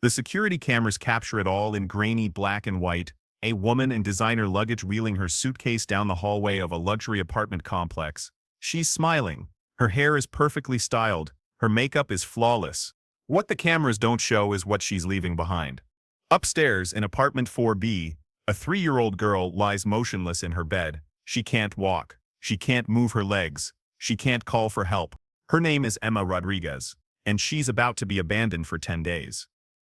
The security cameras capture it all in grainy black and white, a woman in designer luggage wheeling her suitcase down the hallway of a luxury apartment complex. She's smiling. Her hair is perfectly styled. Her makeup is flawless. What the cameras don't show is what she's leaving behind. Upstairs in apartment 4B, a 3-year-old girl lies motionless in her bed. She can't walk. She can't move her legs. She can't call for help. Her name is Sophia Rodriguez, and she's about to be abandoned for 10 days.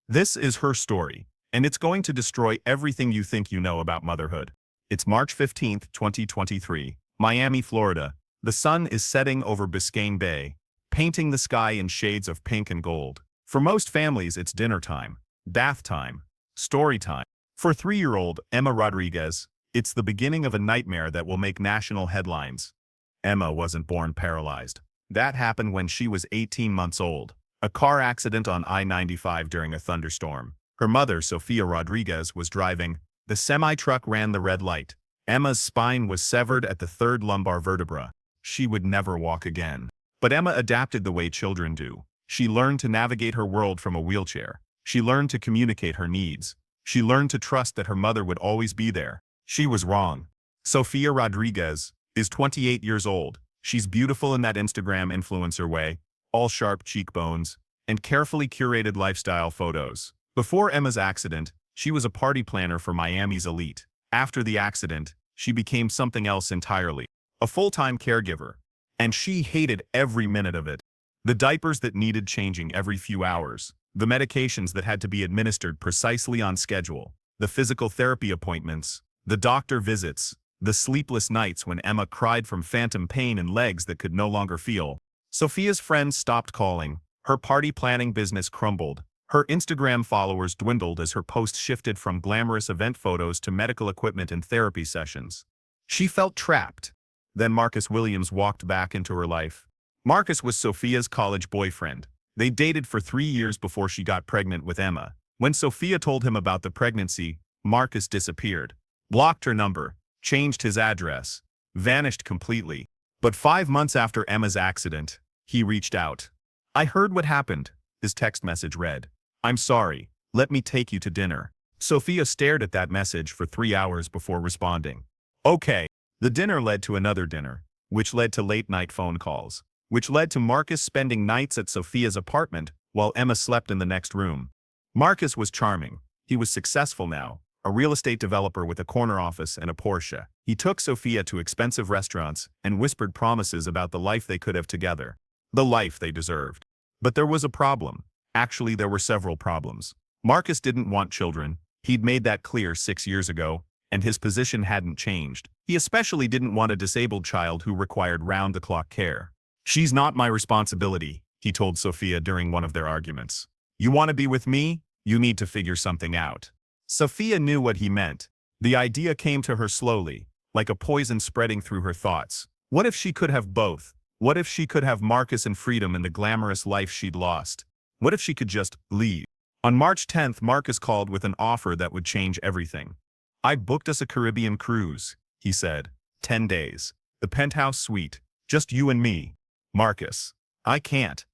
This is her story, and it's going to destroy everything you think you know about motherhood. It's March 15, 2023, Miami, Florida. The sun is setting over Biscayne Bay, painting the sky in shades of pink and gold. For most families, it's dinner time, bath time, story time. For 3-year-old Sophia Rodriguez, it's the beginning of a nightmare that will make national headlines. Emma wasn't born paralyzed. That happened when she was 18 months old. A car accident on I-95 during a thunderstorm. Her mother, Sophia Rodriguez, was driving. The semi-truck ran the red light. Emma's spine was severed at the 3rd lumbar vertebra. She would never walk again. But Emma adapted the way children do. She learned to navigate her world from a wheelchair. She learned to communicate her needs. She learned to trust that her mother would always be there. She was wrong. Sophia Rodriguez is 28 years old. She's beautiful in that Instagram influencer way, all sharp cheekbones, and carefully curated lifestyle photos. Before Emma's accident, she was a party planner for Miami's elite. After the accident, she became something else entirely, a full-time caregiver. And she hated every minute of it. The diapers that needed changing every few hours, the medications that had to be administered precisely on schedule, the physical therapy appointments, the doctor visits, the sleepless nights when Emma cried from phantom pain in legs that could no longer feel. Sophia's friends stopped calling. Her party planning business crumbled. Her Instagram followers dwindled as her posts shifted from glamorous event photos to medical equipment and therapy sessions. She felt trapped. Then Marcus Williams walked back into her life. Marcus was Sophia's college boyfriend. They dated for 3 years before she got pregnant with Emma. When Sophia told him about the pregnancy, Marcus disappeared, blocked her number, changed his address, vanished completely. But 5 months after Emma's accident, he reached out. "I heard what happened," his text message read. "I'm sorry. Let me take you to dinner." Sophia stared at that message for 3 hours before responding. Okay. The dinner led to another dinner, which led to late-night phone calls, which led to Marcus spending nights at Sophia's apartment while Emma slept in the next room. Marcus was charming. He was successful now, a real estate developer with a corner office and a Porsche. He took Sophia to expensive restaurants and whispered promises about the life they could have together, the life they deserved. But there was a problem. Actually, there were several problems. Marcus didn't want children. He'd made that clear 6 years ago, and his position hadn't changed. He especially didn't want a disabled child who required round-the-clock care. "She's not my responsibility," he told Sophia during one of their arguments. "You want to be with me? You need to figure something out." Sophia knew what he meant. The idea came to her slowly, like a poison spreading through her thoughts. What if she could have both? What if she could have Marcus and freedom in the glamorous life she'd lost? What if she could just leave? On March 10th, Marcus called with an offer that would change everything. "I booked us a Caribbean cruise," he said. 10 days. The penthouse suite. Just you and me. Marcus. "I can't.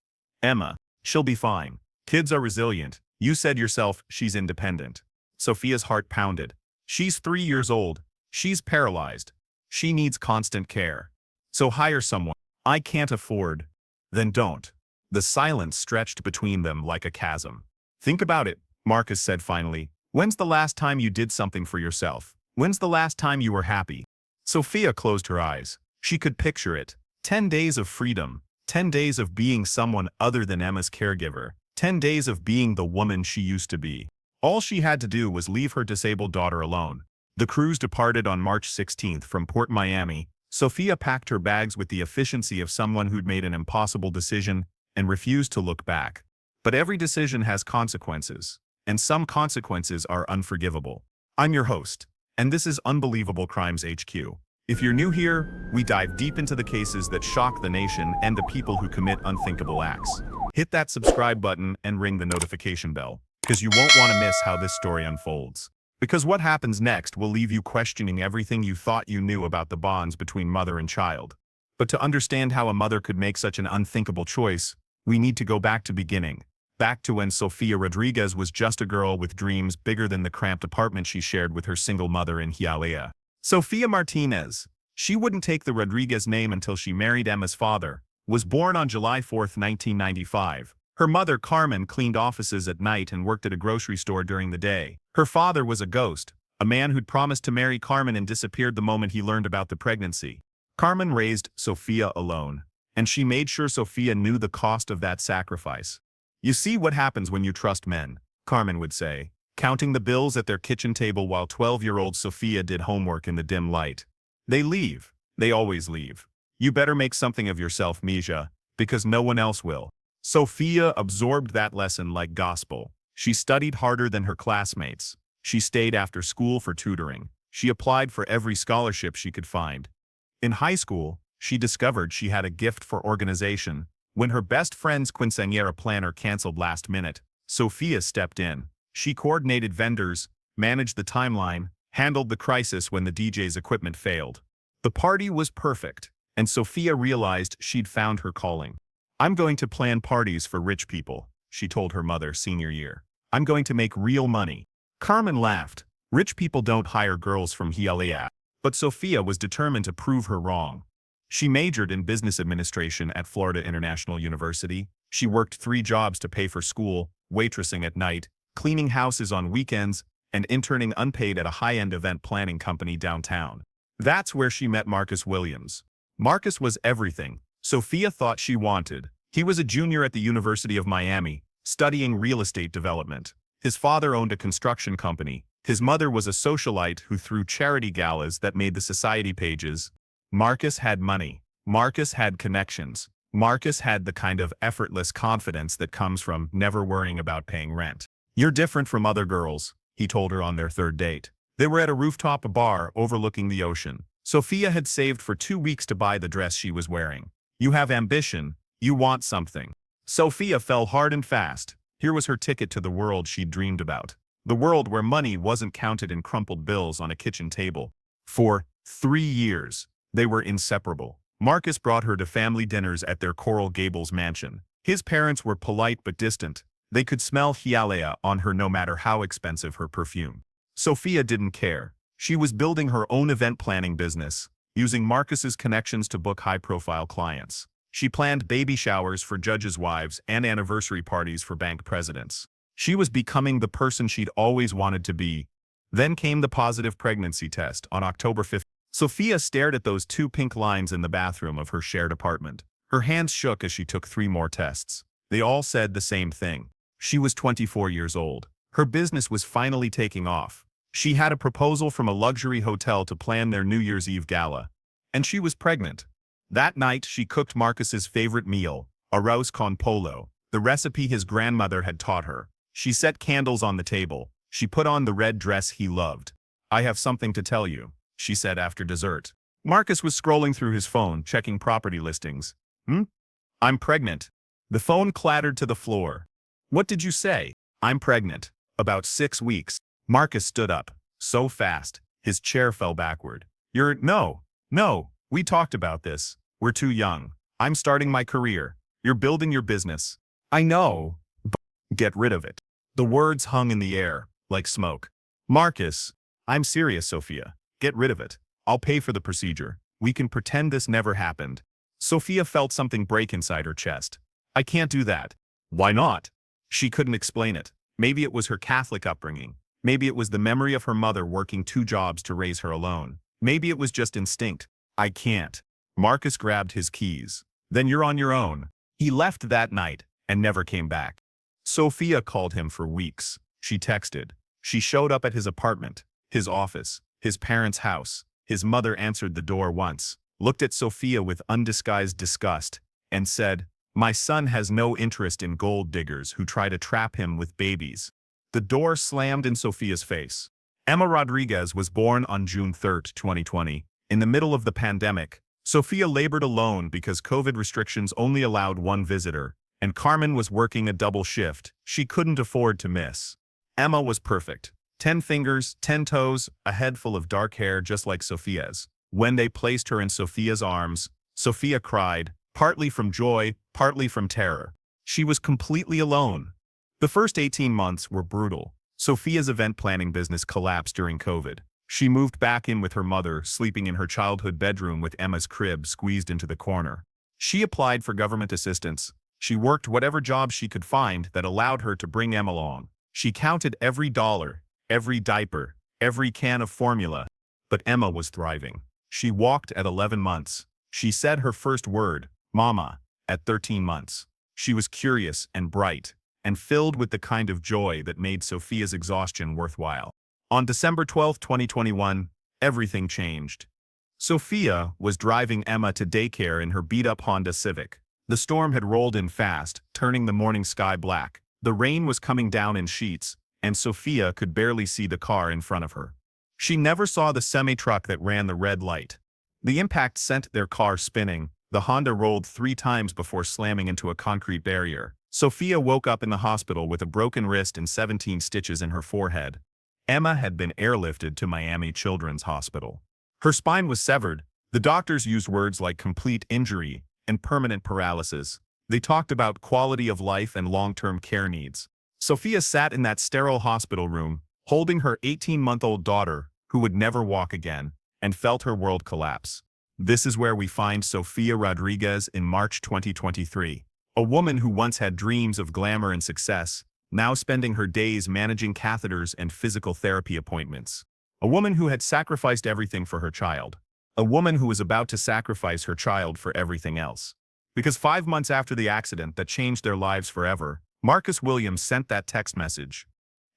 Emma. She'll be fine. Kids are resilient. You said yourself she's independent." Sophia's heart pounded. She's 3 years old. She's paralyzed. She needs constant care. So hire someone. "I can't afford." "Then don't." The silence stretched between them like a chasm. "Think about it," Marcus said finally. "When's the last time you did something for yourself? When's the last time you were happy?" Sophia closed her eyes. She could picture it. 10 days of freedom. 10 days of being someone other than Emma's caregiver. 10 days of being the woman she used to be. All she had to do was leave her disabled daughter alone. The cruise departed on March 16th from Port Miami. Sophia packed her bags with the efficiency of someone who'd made an impossible decision and refused to look back. But every decision has consequences, and some consequences are unforgivable. I'm your host, and this is Unbelievable Crimes HQ. If you're new here, we dive deep into the cases that shock the nation and the people who commit unthinkable acts. Hit that subscribe button and ring the notification bell, because you won't want to miss how this story unfolds. Because what happens next will leave you questioning everything you thought you knew about the bonds between mother and child. But to understand how a mother could make such an unthinkable choice, we need to go back to beginning. back to when Sophia Rodriguez was just a girl with dreams bigger than the cramped apartment she shared with her single mother in Hialeah. Sophia Martinez. She wouldn't take the Rodriguez name until she married Emma's father. Was born on July 4, 1995. Her mother, Carmen, cleaned offices at night and worked at a grocery store during the day. Her father was a ghost, a man who'd promised to marry Carmen and disappeared the moment he learned about the pregnancy. Carmen raised Sophia alone, and she made sure Sophia knew the cost of that sacrifice. "You see what happens when you trust men," Carmen would say, counting the bills at their kitchen table while 12-year-old Sophia did homework in the dim light. "They leave. They always leave. You better make something of yourself, Misha, because no one else will." Sophia absorbed that lesson like gospel. She studied harder than her classmates. She stayed after school for tutoring. She applied for every scholarship she could find. In high school, she discovered she had a gift for organization. When her best friend's quinceañera planner canceled last minute, Sophia stepped in. She coordinated vendors, managed the timeline, handled the crisis when the DJ's equipment failed. The party was perfect, and Sophia realized she'd found her calling. "I'm going to plan parties for rich people," she told her mother senior year. "I'm going to make real money." Carmen laughed. Rich people don't hire girls from Hialeah. But Sophia was determined to prove her wrong. She majored in business administration at Florida International University. She worked 3 jobs to pay for school, waitressing at night, cleaning houses on weekends, and interning unpaid at a high-end event planning company downtown. That's where she met Marcus Williams. Marcus was everything Sophia thought she wanted. He was a junior at the University of Miami, studying real estate development. His father owned a construction company. His mother was a socialite who threw charity galas that made the society pages. Marcus had money. Marcus had connections. Marcus had the kind of effortless confidence that comes from never worrying about paying rent. "You're different from other girls," he told her on their 3rd date. They were at a rooftop bar overlooking the ocean. Sophia had saved for 2 weeks to buy the dress she was wearing. "You have ambition. You want something." Sophia fell hard and fast. Here was her ticket to the world she'd dreamed about. The world where money wasn't counted in crumpled bills on a kitchen table. For 3 years, they were inseparable. Marcus brought her to family dinners at their Coral Gables mansion. His parents were polite but distant. They could smell Hialeah on her no matter how expensive her perfume. Sophia didn't care. She was building her own event planning business, using Marcus's connections to book high-profile clients. She planned baby showers for judges' wives and anniversary parties for bank presidents. She was becoming the person she'd always wanted to be. Then came the positive pregnancy test on October 5th. Sophia stared at those 2 pink lines in the bathroom of her shared apartment. Her hands shook as she took 3 more tests. They all said the same thing. She was 24 years old. Her business was finally taking off. She had a proposal from a luxury hotel to plan their New Year's Eve gala. And she was pregnant. That night, she cooked Marcus's favorite meal, arroz con pollo, the recipe his grandmother had taught her. She set candles on the table. She put on the red dress he loved. "I have something to tell you," she said after dessert. Marcus was scrolling through his phone, checking property listings. "I'm pregnant." The phone clattered to the floor. "What did you say?" "I'm pregnant. About 6 weeks." Marcus stood up. So fast, his chair fell backward. No, we talked about this. We're too young. I'm starting my career. You're building your business." "I know, but get rid of it." The words hung in the air, like smoke. "Marcus, I'm serious, Sophia. Get rid of it. I'll pay for the procedure. We can pretend this never happened." Sophia felt something break inside her chest. "I can't do that." "Why not?" She couldn't explain it. Maybe it was her Catholic upbringing. Maybe it was the memory of her mother working 2 jobs to raise her alone. Maybe it was just instinct. "I can't." Marcus grabbed his keys. "Then you're on your own." He left that night and never came back. Sophia called him for weeks. She texted. She showed up at his apartment, his office, his parents' house. His mother answered the door once, looked at Sophia with undisguised disgust, and said, "My son has no interest in gold diggers who try to trap him with babies." The door slammed in Sophia's face. Emma Rodriguez was born on June 3, 2020. In the middle of the pandemic, Sophia labored alone because COVID restrictions only allowed 1 visitor, and Carmen was working a double shift she couldn't afford to miss. Emma was perfect. 10 fingers, 10 toes, a head full of dark hair just like Sophia's. When they placed her in Sophia's arms, Sophia cried, partly from joy, partly from terror. She was completely alone. The first 18 months were brutal. Sophia's event planning business collapsed during COVID. She moved back in with her mother, sleeping in her childhood bedroom with Emma's crib squeezed into the corner. She applied for government assistance. She worked whatever job she could find that allowed her to bring Emma along. She counted every dollar, every diaper, every can of formula. But Emma was thriving. She walked at 11 months. She said her first word, "Mama," at 13 months. She was curious and bright, and filled with the kind of joy that made Sophia's exhaustion worthwhile. On December 12, 2021, everything changed. Sophia was driving Emma to daycare in her beat-up Honda Civic. The storm had rolled in fast, turning the morning sky black. The rain was coming down in sheets, and Sophia could barely see the car in front of her. She never saw the semi-truck that ran the red light. The impact sent their car spinning. The Honda rolled 3 times before slamming into a concrete barrier. Sophia woke up in the hospital with a broken wrist and 17 stitches in her forehead. Emma had been airlifted to Miami Children's Hospital. Her spine was severed. The doctors used words like complete injury and permanent paralysis. They talked about quality of life and long-term care needs. Sophia sat in that sterile hospital room, holding her 18-month-old daughter, who would never walk again, and felt her world collapse. This is where we find Sophia Rodriguez in March 2023. A woman who once had dreams of glamour and success, now spending her days managing catheters and physical therapy appointments. A woman who had sacrificed everything for her child. A woman who was about to sacrifice her child for everything else. Because 5 months after the accident that changed their lives forever, Marcus Williams sent that text message.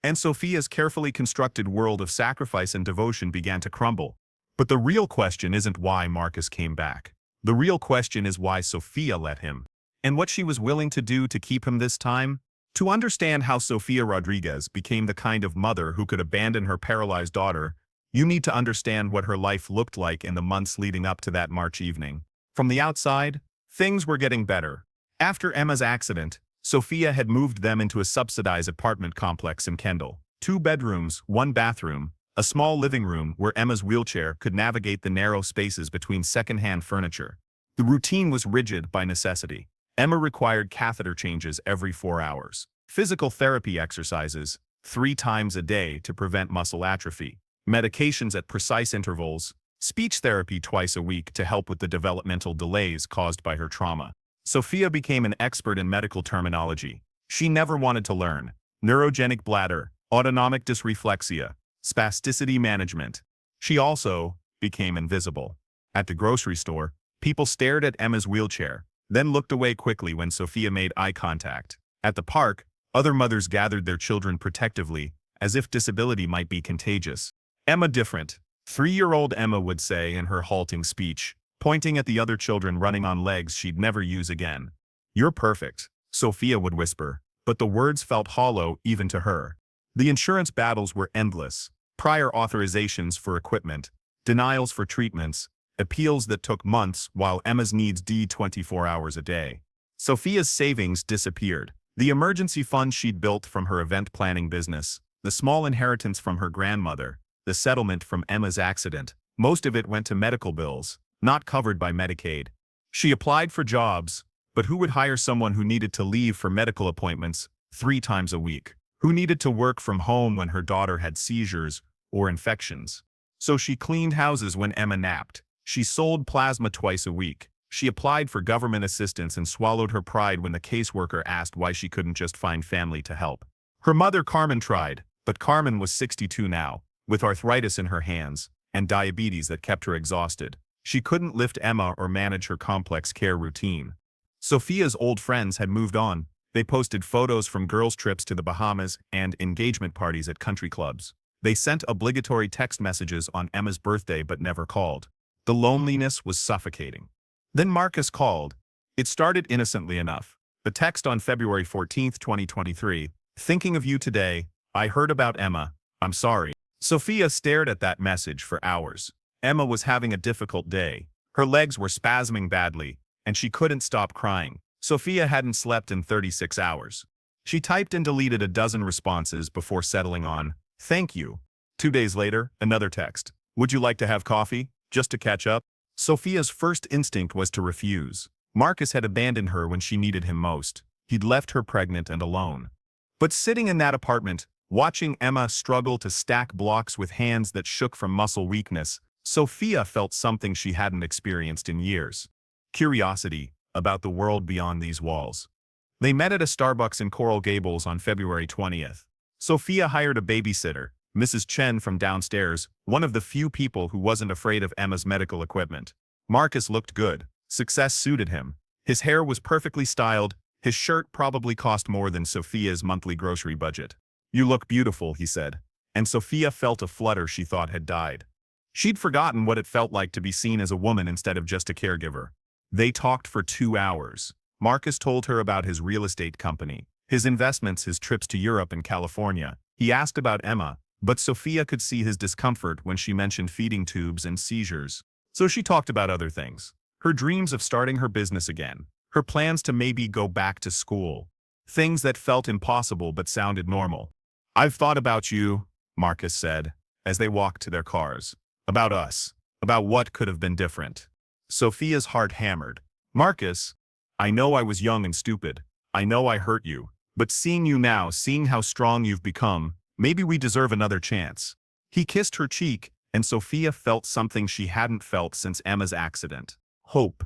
And Sophia's carefully constructed world of sacrifice and devotion began to crumble. But the real question isn't why Marcus came back. The real question is why Sophia let him. And what she was willing to do to keep him this time? To understand how Sophia Rodriguez became the kind of mother who could abandon her paralyzed daughter, you need to understand what her life looked like in the months leading up to that March evening. From the outside, things were getting better. After Emma's accident, Sophia had moved them into a subsidized apartment complex in Kendall. 2 bedrooms, 1 bathroom, a small living room where Emma's wheelchair could navigate the narrow spaces between second-hand furniture. The routine was rigid by necessity. Emma required catheter changes every 4 hours. Physical therapy exercises 3 times a day to prevent muscle atrophy. Medications at precise intervals. Speech therapy twice a week to help with the developmental delays caused by her trauma. Sophia became an expert in medical terminology. She never wanted to learn. Neurogenic bladder, autonomic dysreflexia, spasticity management. She also became invisible. At the grocery store, people stared at Emma's wheelchair, then looked away quickly when Sophia made eye contact. At the park, other mothers gathered their children protectively, as if disability might be contagious. Emma different. 3-year-old Emma would say in her halting speech, pointing at the other children running on legs she'd never use again. "You're perfect," Sophia would whisper, but the words felt hollow even to her. The insurance battles were endless. Prior authorizations for equipment, denials for treatments, appeals that took months while Emma's needs 24 hours a day. Sophia's savings disappeared. The emergency fund she'd built from her event planning business, the small inheritance from her grandmother, the settlement from Emma's accident, most of it went to medical bills, not covered by Medicaid. She applied for jobs, but who would hire someone who needed to leave for medical appointments 3 times a week? Who needed to work from home when her daughter had seizures or infections? So she cleaned houses when Emma napped. She sold plasma twice a week. She applied for government assistance and swallowed her pride when the caseworker asked why she couldn't just find family to help. Her mother Carmen tried, but Carmen was 62 now, with arthritis in her hands and diabetes that kept her exhausted. She couldn't lift Emma or manage her complex care routine. Sophia's old friends had moved on. They posted photos from girls' trips to the Bahamas and engagement parties at country clubs. They sent obligatory text messages on Emma's birthday but never called. The loneliness was suffocating. Then Marcus called. It started innocently enough. The text on February 14, 2023, "Thinking of you today. I heard about Emma. I'm sorry." Sophia stared at that message for hours. Emma was having a difficult day. Her legs were spasming badly, and she couldn't stop crying. Sophia hadn't slept in 36 hours. She typed and deleted a dozen responses before settling on, "Thank you." 2 days later, another text. "Would you like to have coffee? Just to catch up?" Sophia's first instinct was to refuse. Marcus had abandoned her when she needed him most. He'd left her pregnant and alone. But sitting in that apartment, watching Emma struggle to stack blocks with hands that shook from muscle weakness, Sophia felt something she hadn't experienced in years. Curiosity about the world beyond these walls. They met at a Starbucks in Coral Gables on February 20th. Sophia hired a babysitter, Mrs. Chen from downstairs, one of the few people who wasn't afraid of Emma's medical equipment. Marcus looked good. Success suited him. His hair was perfectly styled. His shirt probably cost more than Sophia's monthly grocery budget. "You look beautiful," he said. And Sophia felt a flutter she thought had died. She'd forgotten what it felt like to be seen as a woman instead of just a caregiver. They talked for 2 hours. Marcus told her about his real estate company, his investments, his trips to Europe and California. He asked about Emma, but Sophia could see his discomfort when she mentioned feeding tubes and seizures. So she talked about other things. Her dreams of starting her business again. Her plans to maybe go back to school. Things that felt impossible but sounded normal. "I've thought about you," Marcus said, as they walked to their cars. "About us. About what could have been different." Sophia's heart hammered. "Marcus, I know I was young and stupid. I know I hurt you. But seeing you now, seeing how strong you've become, maybe we deserve another chance." He kissed her cheek, and Sophia felt something she hadn't felt since Emma's accident. Hope.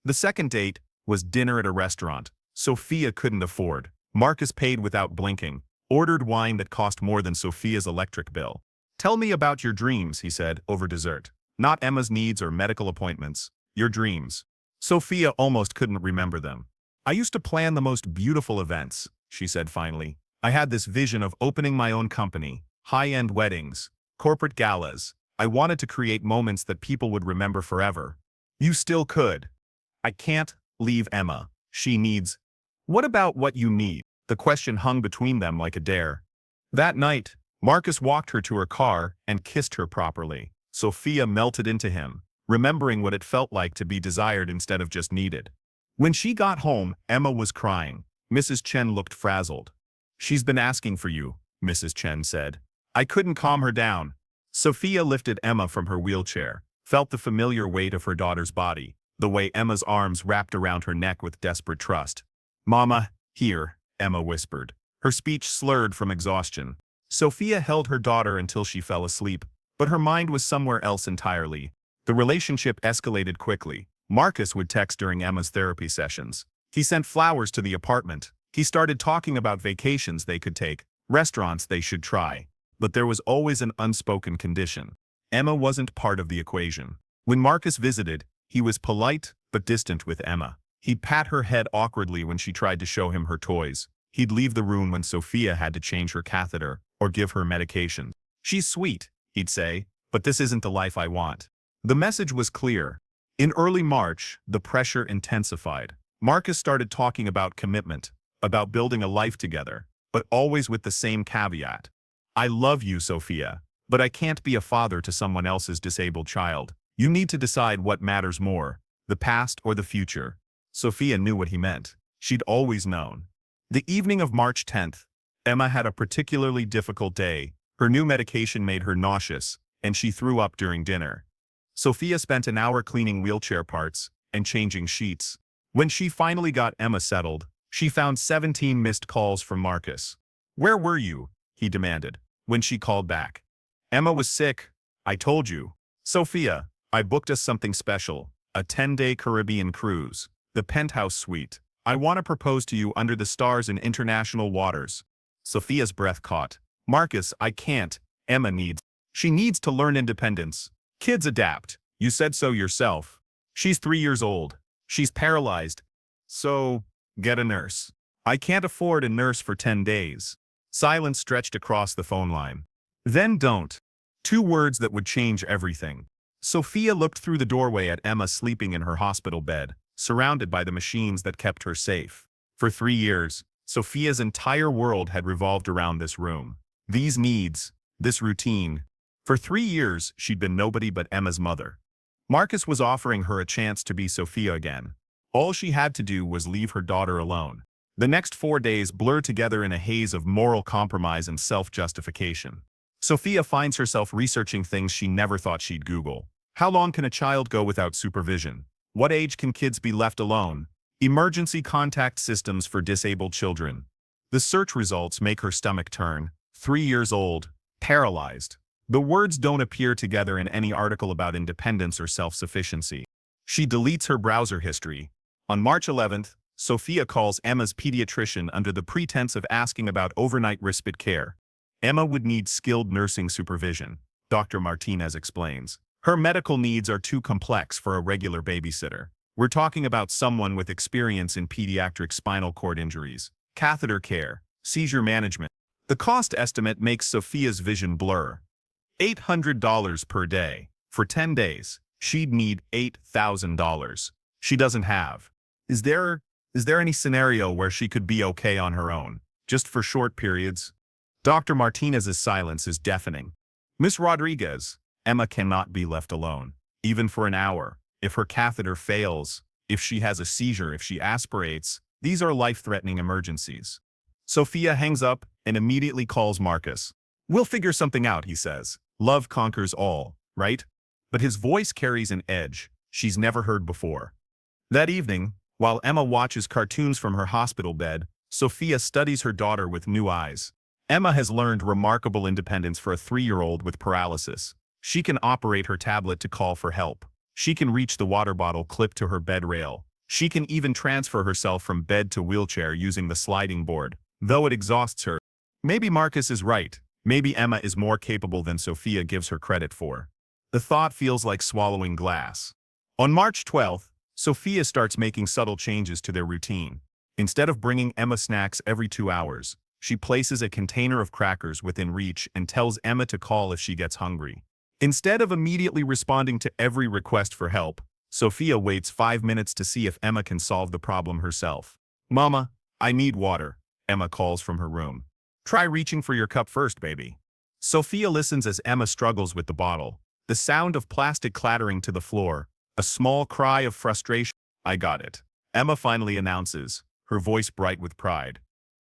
The second date was dinner at a restaurant Sophia couldn't afford. Marcus paid without blinking, ordered wine that cost more than Sophia's electric bill. "Tell me about your dreams," he said, over dessert. "Not Emma's needs or medical appointments. Your dreams." Sophia almost couldn't remember them. "I used to plan the most beautiful events," she said finally. "I had this vision of opening my own company, high-end weddings, corporate galas. I wanted to create moments that people would remember forever." "You still could." "I can't leave Emma. She needs—" "What about what you need?" The question hung between them like a dare. That night, Marcus walked her to her car and kissed her properly. Sophia melted into him, remembering what it felt like to be desired instead of just needed. When she got home, Emma was crying. Mrs. Chen looked frazzled. "She's been asking for you," Mrs. Chen said. I couldn't calm her down. Sophia lifted Emma from her wheelchair, felt the familiar weight of her daughter's body, the way Emma's arms wrapped around her neck with desperate trust. "Mama, here," Emma whispered, her speech slurred from exhaustion. Sophia held her daughter until she fell asleep, but her mind was somewhere else entirely. The relationship escalated quickly. Marcus would text during Emma's therapy sessions. He sent flowers to the apartment. He started talking about vacations they could take, restaurants they should try. But there was always an unspoken condition. Emma wasn't part of the equation. When Marcus visited, he was polite but distant with Emma. He'd pat her head awkwardly when she tried to show him her toys. He'd leave the room when Sophia had to change her catheter or give her medication. "She's sweet," he'd say, "but this isn't the life I want." The message was clear. In early March, the pressure intensified. Marcus started talking about commitment, about building a life together, but always with the same caveat. "I love you, Sophia, but I can't be a father to someone else's disabled child. You need to decide what matters more, the past or the future." Sophia knew what he meant. She'd always known. The evening of March 10th, Emma had a particularly difficult day. Her new medication made her nauseous, and she threw up during dinner. Sophia spent an hour cleaning wheelchair parts and changing sheets. When she finally got Emma settled, she found 17 missed calls from Marcus. "Where were you?" he demanded, when she called back. "Emma was sick. I told you." "Sophia, I booked us something special, a 10-day Caribbean cruise, the penthouse suite. I want to propose to you under the stars in international waters." Sophia's breath caught. "Marcus, I can't. Emma needs. She needs to learn independence. Kids adapt. You said so yourself. She's 3 years old. She's paralyzed. So, get a nurse." "I can't afford a nurse for 10 days. Silence stretched across the phone line. "Then don't." 2 words that would change everything. Sophia looked through the doorway at Emma sleeping in her hospital bed, surrounded by the machines that kept her safe. For 3 years, Sophia's entire world had revolved around this room. These needs, this routine. For 3 years, she'd been nobody but Emma's mother. Marcus was offering her a chance to be Sophia again. All she had to do was leave her daughter alone. The next 4 days blurred together in a haze of moral compromise and self-justification. Sophia finds herself researching things she never thought she'd Google. How long can a child go without supervision? What age can kids be left alone? Emergency contact systems for disabled children. The search results make her stomach turn. 3 years old, paralyzed. The words don't appear together in any article about independence or self-sufficiency. She deletes her browser history. On March 11th, Sophia calls Emma's pediatrician under the pretense of asking about overnight respite care. Emma would need skilled nursing supervision, Dr. Martinez explains. Her medical needs are too complex for a regular babysitter. We're talking about someone with experience in pediatric spinal cord injuries, catheter care, seizure management. The cost estimate makes Sophia's vision blur. $800 per day. For 10 days, she'd need $8,000. She doesn't have. Is there any scenario where she could be okay on her own, just for short periods? Dr. Martinez's silence is deafening. Miss Rodriguez, Emma cannot be left alone, even for an hour. If her catheter fails, if she has a seizure, if she aspirates, these are life-threatening emergencies. Sophia hangs up and immediately calls Marcus. We'll figure something out, he says. Love conquers all, right? But his voice carries an edge she's never heard before. That evening, while Emma watches cartoons from her hospital bed, Sophia studies her daughter with new eyes. Emma has learned remarkable independence for a 3-year-old with paralysis. She can operate her tablet to call for help. She can reach the water bottle clipped to her bed rail. She can even transfer herself from bed to wheelchair using the sliding board, though it exhausts her. Maybe Marcus is right. Maybe Emma is more capable than Sophia gives her credit for. The thought feels like swallowing glass. On March 12th, Sophia starts making subtle changes to their routine. Instead of bringing Emma snacks every 2 hours, she places a container of crackers within reach and tells Emma to call if she gets hungry. Instead of immediately responding to every request for help, Sophia waits 5 minutes to see if Emma can solve the problem herself. Mama, I need water, Emma calls from her room. Try reaching for your cup first, baby. Sophia listens as Emma struggles with the bottle. The sound of plastic clattering to the floor, a small cry of frustration. I got it, Emma finally announces, her voice bright with pride.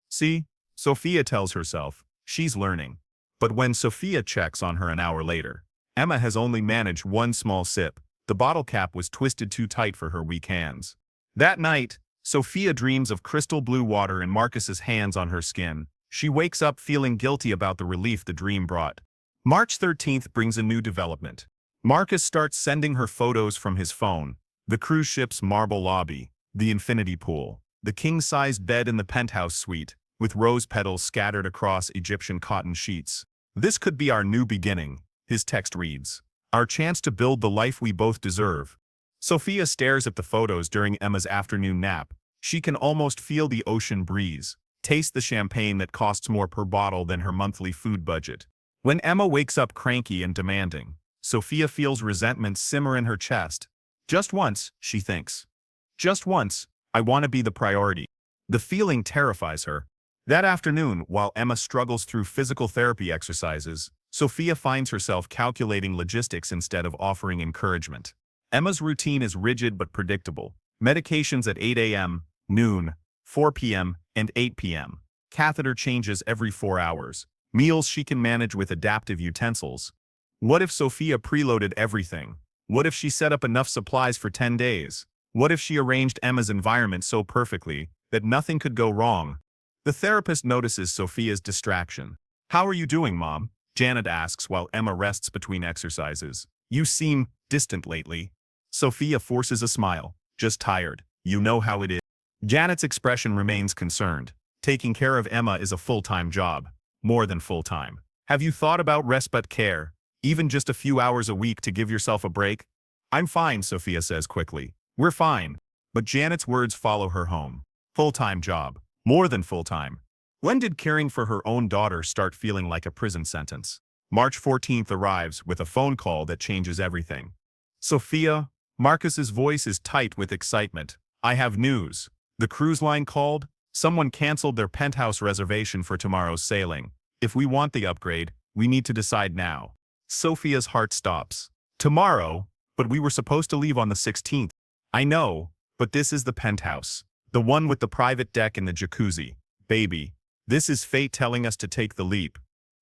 See, Sophia tells herself, she's learning. But when Sophia checks on her an hour later, Emma has only managed one small sip. The bottle cap was twisted too tight for her weak hands. That night, Sophia dreams of crystal blue water and Marcus's hands on her skin. She wakes up feeling guilty about the relief the dream brought. March 13th brings a new development. Marcus starts sending her photos from his phone. The cruise ship's marble lobby, the infinity pool, the king-sized bed in the penthouse suite, with rose petals scattered across Egyptian cotton sheets. This could be our new beginning, his text reads. Our chance to build the life we both deserve. Sophia stares at the photos during Emma's afternoon nap. She can almost feel the ocean breeze, taste the champagne that costs more per bottle than her monthly food budget. When Emma wakes up cranky and demanding, Sophia feels resentment simmer in her chest. Just once, she thinks. Just once, I want to be the priority. The feeling terrifies her. That afternoon, while Emma struggles through physical therapy exercises, Sophia finds herself calculating logistics instead of offering encouragement. Emma's routine is rigid but predictable. Medications at 8 a.m., noon, 4 p.m., and 8 p.m. Catheter changes every 4 hours. Meals she can manage with adaptive utensils. What if Sophia preloaded everything? What if she set up enough supplies for 10 days? What if she arranged Emma's environment so perfectly that nothing could go wrong? The therapist notices Sophia's distraction. How are you doing, Mom? Janet asks while Emma rests between exercises. You seem distant lately. Sophia forces a smile. Just tired. You know how it is. Janet's expression remains concerned. Taking care of Emma is a full-time job. More than full-time. Have you thought about respite care? Even just a few hours a week to give yourself a break? I'm fine, Sophia says quickly. We're fine. But Janet's words follow her home. Full-time job. More than full-time. When did caring for her own daughter start feeling like a prison sentence? March 14th arrives with a phone call that changes everything. Sophia, Marcus's voice is tight with excitement. I have news. The cruise line called. Someone canceled their penthouse reservation for tomorrow's sailing. If we want the upgrade, we need to decide now. Sophia's heart stops. Tomorrow? But we were supposed to leave on the 16th. I know, but this is the penthouse. The one with the private deck and the jacuzzi. Baby, this is fate telling us to take the leap.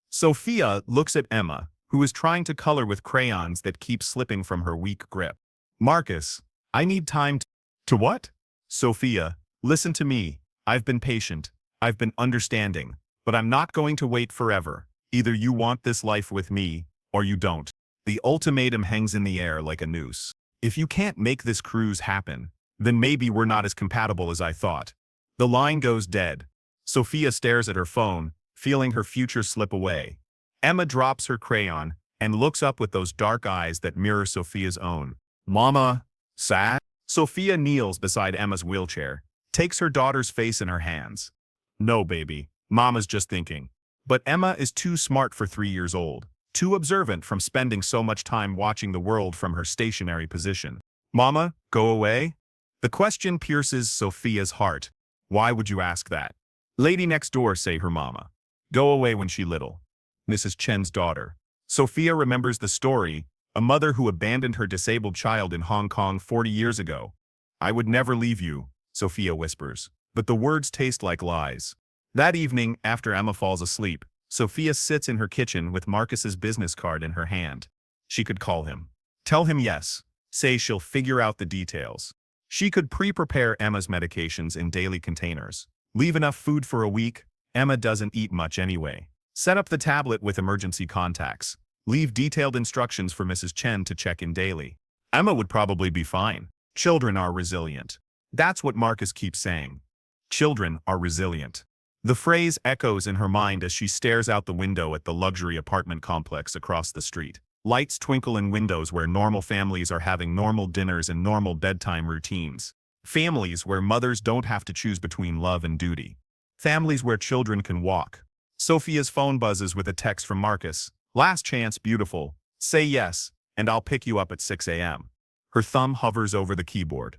Sophia looks at Emma, who is trying to color with crayons that keep slipping from her weak grip. Marcus, I need time to what? Sophia, listen to me. I've been patient. I've been understanding, but I'm not going to wait forever. Either you want this life with me, or you don't. The ultimatum hangs in the air like a noose. If you can't make this cruise happen, then maybe we're not as compatible as I thought. The line goes dead. Sophia stares at her phone, feeling her future slip away. Emma drops her crayon and looks up with those dark eyes that mirror Sophia's own. Mama, sad? Sophia kneels beside Emma's wheelchair, takes her daughter's face in her hands. No, baby, Mama's just thinking. But Emma is too smart for 3 years old, too observant from spending so much time watching the world from her stationary position. Mama, go away? The question pierces Sophia's heart. Why would you ask that? Lady next door, say her mama. Go away when she little. Mrs. Chen's daughter. Sophia remembers the story, a mother who abandoned her disabled child in Hong Kong 40 years ago. I would never leave you, Sophia whispers, but the words taste like lies. That evening, after Emma falls asleep, Sophia sits in her kitchen with Marcus's business card in her hand. She could call him. Tell him yes. Say she'll figure out the details. She could pre-prepare Emma's medications in daily containers. Leave enough food for a week. Emma doesn't eat much anyway. Set up the tablet with emergency contacts. Leave detailed instructions for Mrs. Chen to check in daily. Emma would probably be fine. Children are resilient. That's what Marcus keeps saying. Children are resilient. The phrase echoes in her mind as she stares out the window at the luxury apartment complex across the street. Lights twinkle in windows where normal families are having normal dinners and normal bedtime routines. Families where mothers don't have to choose between love and duty. Families where children can walk. Sophia's phone buzzes with a text from Marcus. Last chance, beautiful. Say yes, and I'll pick you up at 6 a.m. Her thumb hovers over the keyboard.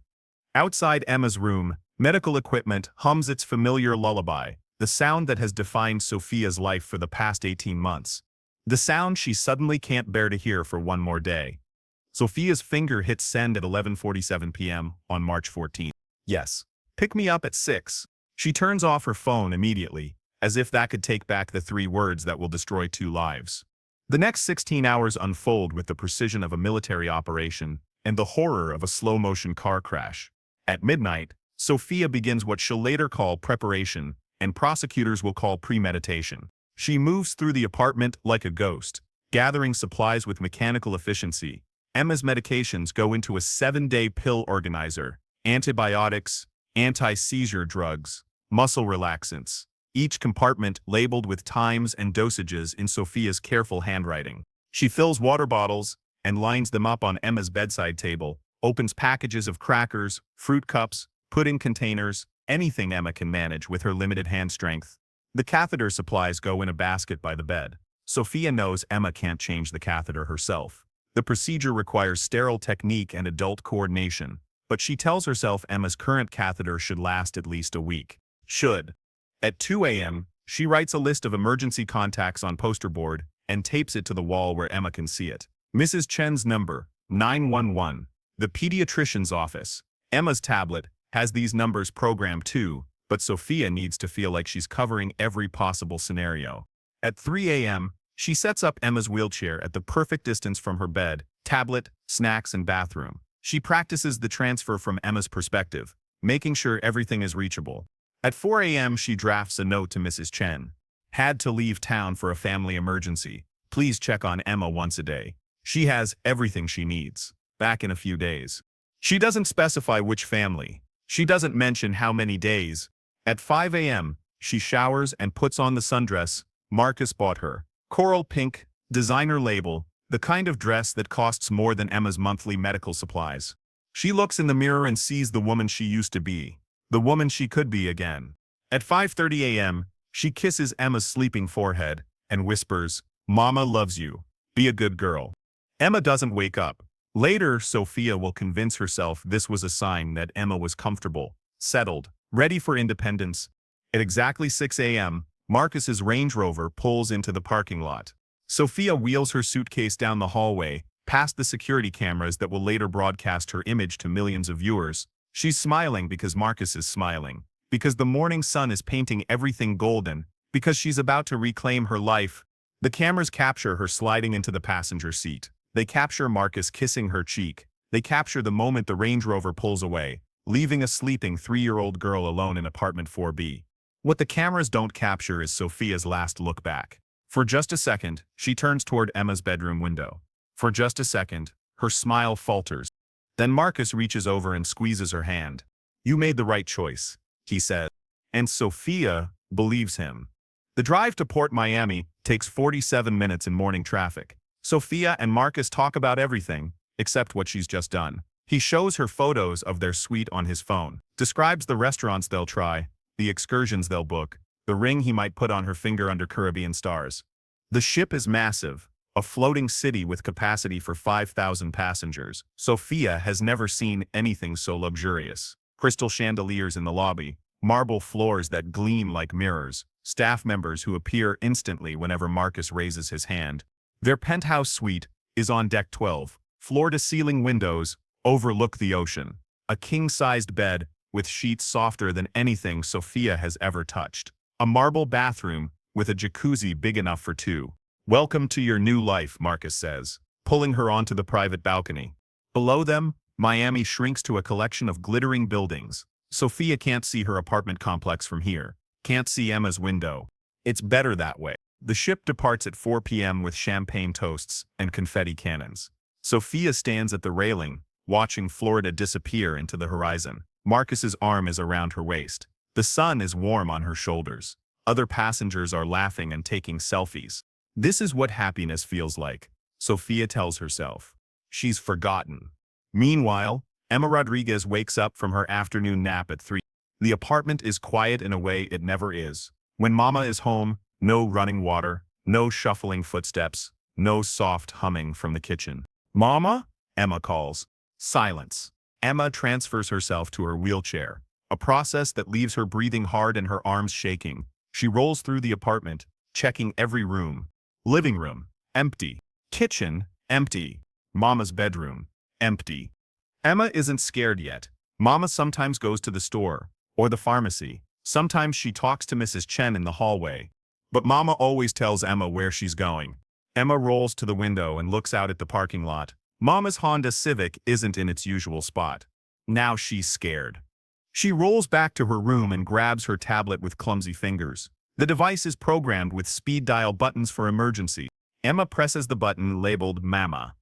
Outside Emma's room, medical equipment hums its familiar lullaby, the sound that has defined Sophia's life for the past 18 months. The sound she suddenly can't bear to hear for one more day. Sophia's finger hits send at 11:47 p.m. on March 14th. Yes. Pick me up at 6. She turns off her phone immediately, as if that could take back the 3 words that will destroy 2 lives. The next 16 hours unfold with the precision of a military operation and the horror of a slow-motion car crash. At midnight, Sophia begins what she'll later call preparation, and prosecutors will call premeditation. She moves through the apartment like a ghost, gathering supplies with mechanical efficiency. Emma's medications go into a 7-day pill organizer, antibiotics, anti-seizure drugs, muscle relaxants, each compartment labeled with times and dosages in Sophia's careful handwriting. She fills water bottles and lines them up on Emma's bedside table, opens packages of crackers, fruit cups, pudding containers, anything Emma can manage with her limited hand strength. The catheter supplies go in a basket by the bed. Sophia knows Emma can't change the catheter herself. The procedure requires sterile technique and adult coordination, but she tells herself Emma's current catheter should last at least a week. Should. At 2 a.m., she writes a list of emergency contacts on poster board and tapes it to the wall where Emma can see it. Mrs. Chen's number, 911. The pediatrician's office. Emma's tablet has these numbers programmed too, but Sophia needs to feel like she's covering every possible scenario. At 3 a.m., she sets up Emma's wheelchair at the perfect distance from her bed, tablet, snacks, and bathroom. She practices the transfer from Emma's perspective, making sure everything is reachable. At 4 a.m., she drafts a note to Mrs. Chen. Had to leave town for a family emergency. Please check on Emma once a day. She has everything she needs. Back in a few days. She doesn't specify which family. She doesn't mention how many days. At 5 a.m., she showers and puts on the sundress Marcus bought her. Coral pink, designer label, the kind of dress that costs more than Emma's monthly medical supplies. She looks in the mirror and sees the woman she used to be, the woman she could be again. At 5:30 a.m., she kisses Emma's sleeping forehead and whispers, "Mama loves you. Be a good girl." Emma doesn't wake up. Later, Sophia will convince herself this was a sign that Emma was comfortable, settled, ready for independence. At exactly 6 a.m., Marcus's Range Rover pulls into the parking lot. Sophia wheels her suitcase down the hallway, past the security cameras that will later broadcast her image to millions of viewers. She's smiling because Marcus is smiling, because the morning sun is painting everything golden, because she's about to reclaim her life. The cameras capture her sliding into the passenger seat. They capture Marcus kissing her cheek. They capture the moment the Range Rover pulls away, leaving a sleeping 3-year-old girl alone in apartment 4B. What the cameras don't capture is Sophia's last look back. For just a second, she turns toward Emma's bedroom window. For just a second, her smile falters. Then Marcus reaches over and squeezes her hand. "You made the right choice," he says. And Sophia believes him. The drive to Port Miami takes 47 minutes in morning traffic. Sophia and Marcus talk about everything, except what she's just done. He shows her photos of their suite on his phone, describes the restaurants they'll try, the excursions they'll book, the ring he might put on her finger under Caribbean stars. The ship is massive, a floating city with capacity for 5,000 passengers. Sophia has never seen anything so luxurious. Crystal chandeliers in the lobby, marble floors that gleam like mirrors, staff members who appear instantly whenever Marcus raises his hand. Their penthouse suite is on deck 12. Floor-to-ceiling windows overlook the ocean. A king-sized bed with sheets softer than anything Sophia has ever touched. A marble bathroom with a jacuzzi big enough for two. "Welcome to your new life," Marcus says, pulling her onto the private balcony. Below them, Miami shrinks to a collection of glittering buildings. Sophia can't see her apartment complex from here, can't see Emma's window. It's better that way. The ship departs at 4 p.m. with champagne toasts and confetti cannons. Sophia stands at the railing, watching Florida disappear into the horizon. Marcus's arm is around her waist. The sun is warm on her shoulders. Other passengers are laughing and taking selfies. This is what happiness feels like, Sophia tells herself. She's forgotten. Meanwhile, Emma Rodriguez wakes up from her afternoon nap at 3. The apartment is quiet in a way it never is. When Mama is home, no running water, no shuffling footsteps, no soft humming from the kitchen. "Mama?" Emma calls. Silence. Emma transfers herself to her wheelchair, a process that leaves her breathing hard and her arms shaking. She rolls through the apartment, checking every room. Living room, empty. Kitchen, empty. Mama's bedroom, empty. Emma isn't scared yet. Mama sometimes goes to the store, or the pharmacy. Sometimes she talks to Mrs. Chen in the hallway. But Mama always tells Emma where she's going. Emma rolls to the window and looks out at the parking lot. Mama's Honda Civic isn't in its usual spot. Now she's scared. She rolls back to her room and grabs her tablet with clumsy fingers. The device is programmed with speed dial buttons for emergency. Emma presses the button labeled Mama.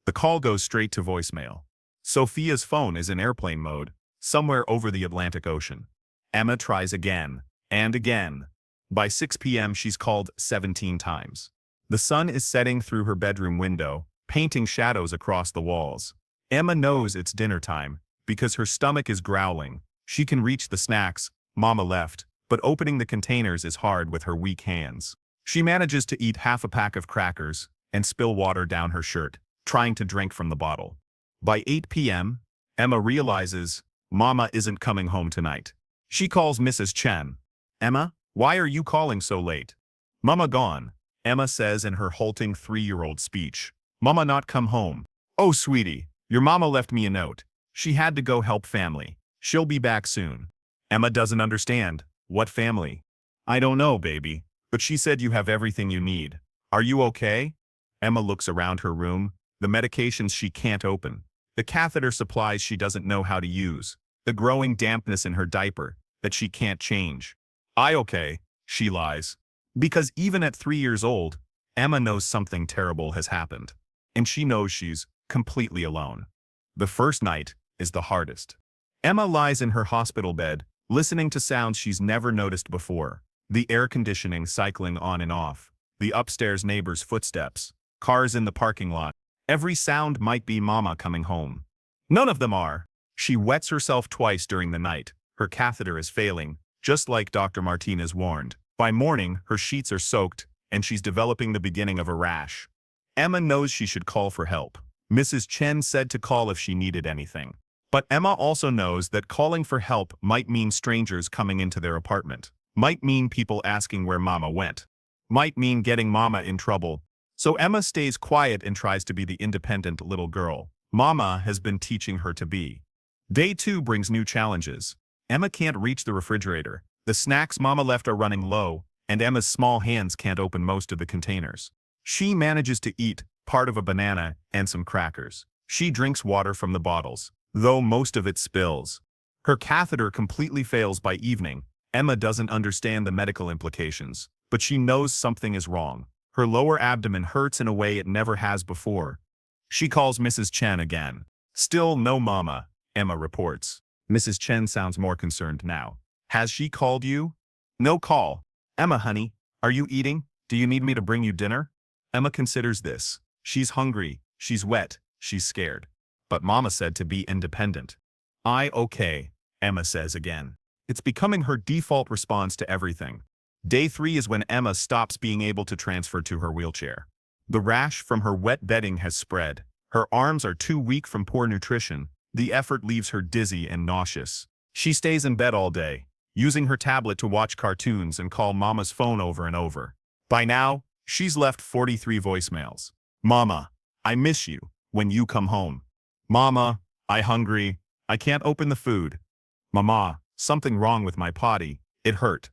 The call goes straight to voicemail. Sophia's phone is in airplane mode, somewhere over the Atlantic Ocean. Emma tries again, and again. By 6 p.m. she's called 17 times. The sun is setting through her bedroom window, painting shadows across the walls. Emma knows it's dinner time, because her stomach is growling. She can reach the snacks Mama left, but opening the containers is hard with her weak hands. She manages to eat half a pack of crackers and spill water down her shirt, trying to drink from the bottle. By 8 p.m., Emma realizes Mama isn't coming home tonight. She calls Mrs. Chen. "Emma, why are you calling so late?" "Mama gone," Emma says in her halting 3-year-old speech. "Mama not come home." "Oh, sweetie, your mama left me a note. She had to go help family. She'll be back soon." Emma doesn't understand. "What family?" "I don't know, baby, but she said you have everything you need. Are you okay?" Emma looks around her room, the medications she can't open, the catheter supplies she doesn't know how to use, the growing dampness in her diaper that she can't change. "I okay," she lies. Because even at 3 years old, Emma knows something terrible has happened. And she knows she's completely alone. The first night is the hardest. Emma lies in her hospital bed, listening to sounds she's never noticed before. The air conditioning cycling on and off, the upstairs neighbor's footsteps, cars in the parking lot. Every sound might be Mama coming home. None of them are. She wets herself twice during the night. Her catheter is failing, just like Dr. Martinez warned. By morning, her sheets are soaked, and she's developing the beginning of a rash. Emma knows she should call for help. Mrs. Chen said to call if she needed anything. But Emma also knows that calling for help might mean strangers coming into their apartment, might mean people asking where Mama went, might mean getting Mama in trouble. So Emma stays quiet and tries to be the independent little girl Mama has been teaching her to be. Day 2 brings new challenges. Emma can't reach the refrigerator. The snacks Mama left are running low, and Emma's small hands can't open most of the containers. She manages to eat part of a banana and some crackers. She drinks water from the bottles, though most of it spills. Her catheter completely fails by evening. Emma doesn't understand the medical implications, but she knows something is wrong. Her lower abdomen hurts in a way it never has before. She calls Mrs. Chen again. Still no mama, Emma reports. Mrs. Chen sounds more concerned now. Has she called you? No call. Emma, honey, are you eating? Do you need me to bring you dinner? Emma considers this. She's hungry, she's wet, she's scared. But mama said to be independent. Okay, Emma says again. It's becoming her default response to everything. Day 3 is when Emma stops being able to transfer to her wheelchair. The rash from her wet bedding has spread. Her arms are too weak from poor nutrition. The effort leaves her dizzy and nauseous. She stays in bed all day, using her tablet to watch cartoons and call Mama's phone over and over. By now, she's left 43 voicemails. Mama, I miss you when you come home. Mama, I hungry. I can't open the food. Mama, something wrong with my potty. It hurt.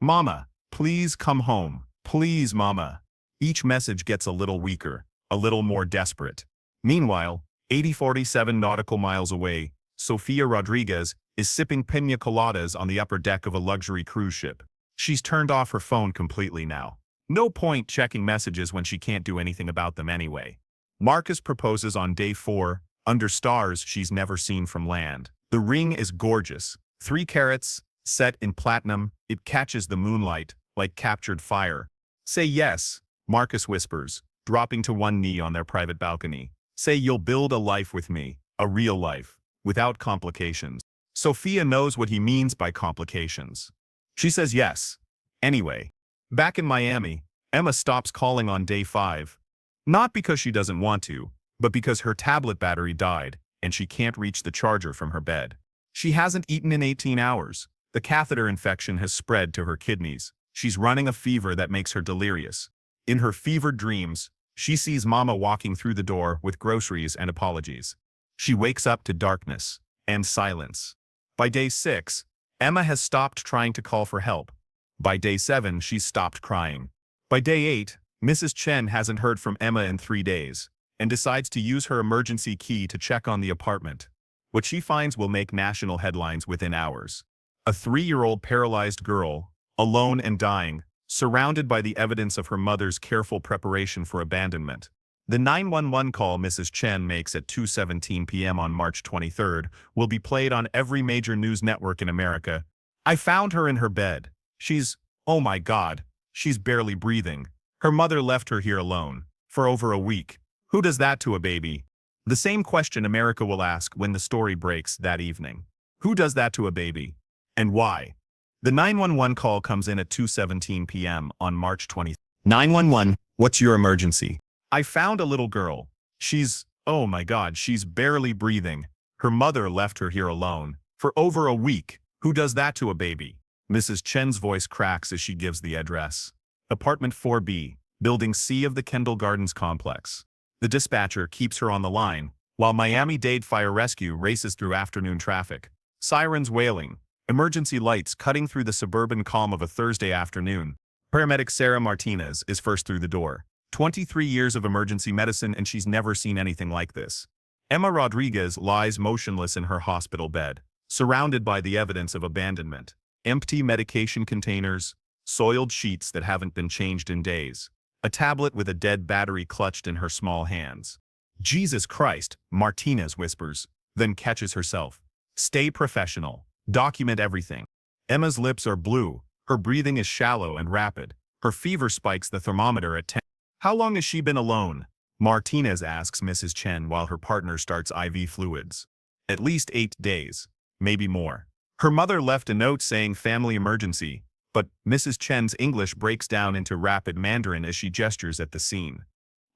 Mama, please come home. Please, Mama. Each message gets a little weaker, a little more desperate. Meanwhile, 47 nautical miles away, Sophia Rodriguez is sipping piña coladas on the upper deck of a luxury cruise ship. She's turned off her phone completely now. No point checking messages when she can't do anything about them anyway. Marcus proposes on day 4, under stars she's never seen from land. The ring is gorgeous. 3 carats, set in platinum, it catches the moonlight, like captured fire. Say yes, Marcus whispers, dropping to one knee on their private balcony. Say you'll build a life with me, a real life, without complications. Sophia knows what he means by complications. She says yes. Anyway, back in Miami, Emma stops calling on day 5. Not because she doesn't want to, but because her tablet battery died and she can't reach the charger from her bed. She hasn't eaten in 18 hours. The catheter infection has spread to her kidneys. She's running a fever that makes her delirious. In her fevered dreams, she sees Mama walking through the door with groceries and apologies. She wakes up to darkness and silence. By day 6, Emma has stopped trying to call for help. By day 7, she's stopped crying. By day 8, Mrs. Chen hasn't heard from Emma in 3 days and decides to use her emergency key to check on the apartment. What she finds will make national headlines within hours. A 3-year-old paralyzed girl, alone and dying, surrounded by the evidence of her mother's careful preparation for abandonment. The 911 call Mrs. Chen makes at 2:17 p.m. on March 23rd will be played on every major news network in America. I found her in her bed. Oh my God, she's barely breathing. Her mother left her here alone, for over a week. Who does that to a baby? The same question America will ask when the story breaks that evening. Who does that to a baby? And why? The 911 call comes in at 2:17 p.m. on March 20th. 911, what's your emergency? I found a little girl. Oh my God, she's barely breathing. Her mother left her here alone, for over a week. Who does that to a baby? Mrs. Chen's voice cracks as she gives the address. Apartment 4B, Building C of the Kendall Gardens complex. The dispatcher keeps her on the line, while Miami-Dade Fire Rescue races through afternoon traffic. Sirens wailing, emergency lights cutting through the suburban calm of a Thursday afternoon. Paramedic Sarah Martinez is first through the door. 23 years of emergency medicine, and she's never seen anything like this. Emma Rodriguez lies motionless in her hospital bed, surrounded by the evidence of abandonment. Empty medication containers, soiled sheets that haven't been changed in days. A tablet with a dead battery clutched in her small hands. Jesus Christ, Martinez whispers, then catches herself. Stay professional. Document everything. Emma's lips are blue. Her breathing is shallow and rapid. Her fever spikes the thermometer at 10. How long has she been alone? Martinez asks Mrs. Chen while her partner starts IV fluids. At least 8 days. Maybe more. Her mother left a note saying family emergency, but Mrs. Chen's English breaks down into rapid Mandarin as she gestures at the scene.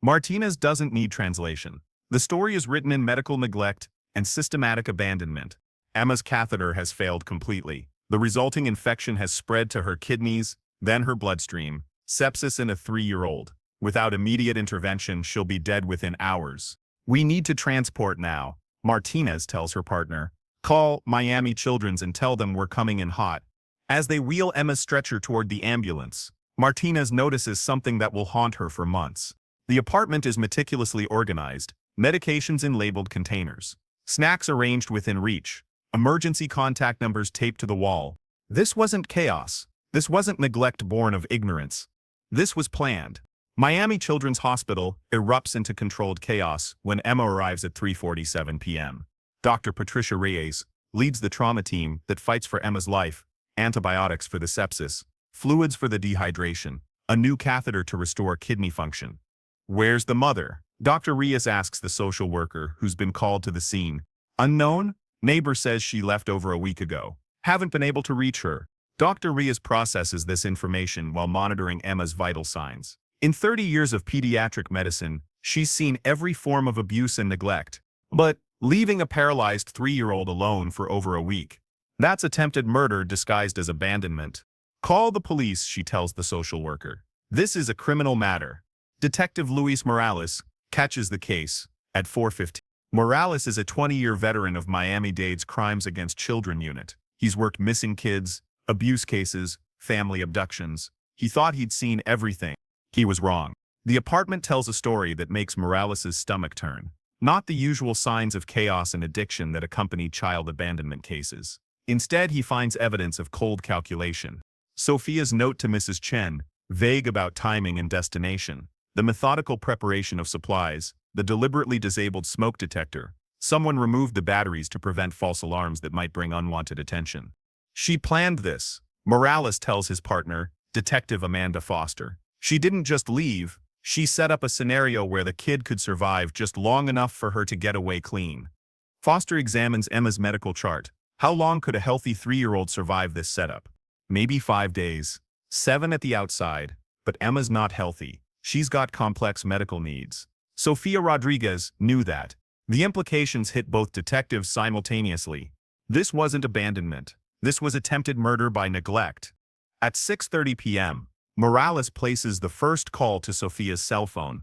Martinez doesn't need translation. The story is written in medical neglect and systematic abandonment. Emma's catheter has failed completely. The resulting infection has spread to her kidneys, then her bloodstream. Sepsis in a 3-year-old. Without immediate intervention, she'll be dead within hours. We need to transport now, Martinez tells her partner. Call Miami Children's and tell them we're coming in hot. As they wheel Emma's stretcher toward the ambulance, Martinez notices something that will haunt her for months. The apartment is meticulously organized, medications in labeled containers, snacks arranged within reach, emergency contact numbers taped to the wall. This wasn't chaos. This wasn't neglect born of ignorance. This was planned. Miami Children's Hospital erupts into controlled chaos when Emma arrives at 3:47 p.m. Dr. Patricia Reyes leads the trauma team that fights for Emma's life, antibiotics for the sepsis, fluids for the dehydration, a new catheter to restore kidney function. Where's the mother? Dr. Reyes asks the social worker who's been called to the scene. Unknown? Neighbor says she left over a week ago. Haven't been able to reach her. Dr. Reyes processes this information while monitoring Emma's vital signs. In 30 years of pediatric medicine, she's seen every form of abuse and neglect. But leaving a paralyzed 3-year-old alone for over a week, that's attempted murder disguised as abandonment. Call the police, she tells the social worker. This is a criminal matter. Detective Luis Morales catches the case at 4:15. Morales is a 20-year veteran of Miami-Dade's Crimes Against Children unit. He's worked missing kids, abuse cases, family abductions. He thought he'd seen everything. He was wrong. The apartment tells a story that makes Morales' stomach turn. Not the usual signs of chaos and addiction that accompany child abandonment cases. Instead, he finds evidence of cold calculation. Sophia's note to Mrs. Chen, vague about timing and destination. The methodical preparation of supplies, the deliberately disabled smoke detector. Someone removed the batteries to prevent false alarms that might bring unwanted attention. She planned this, Morales tells his partner, Detective Amanda Foster. She didn't just leave, she set up a scenario where the kid could survive just long enough for her to get away clean. Foster examines Emma's medical chart. How long could a healthy 3-year-old survive this setup? Maybe 5 days. 7 at the outside. But Emma's not healthy. She's got complex medical needs. Sophia Rodriguez knew that. The implications hit both detectives simultaneously. This wasn't abandonment. This was attempted murder by neglect. At 6:30 p.m., Morales places the first call to Sophia's cell phone.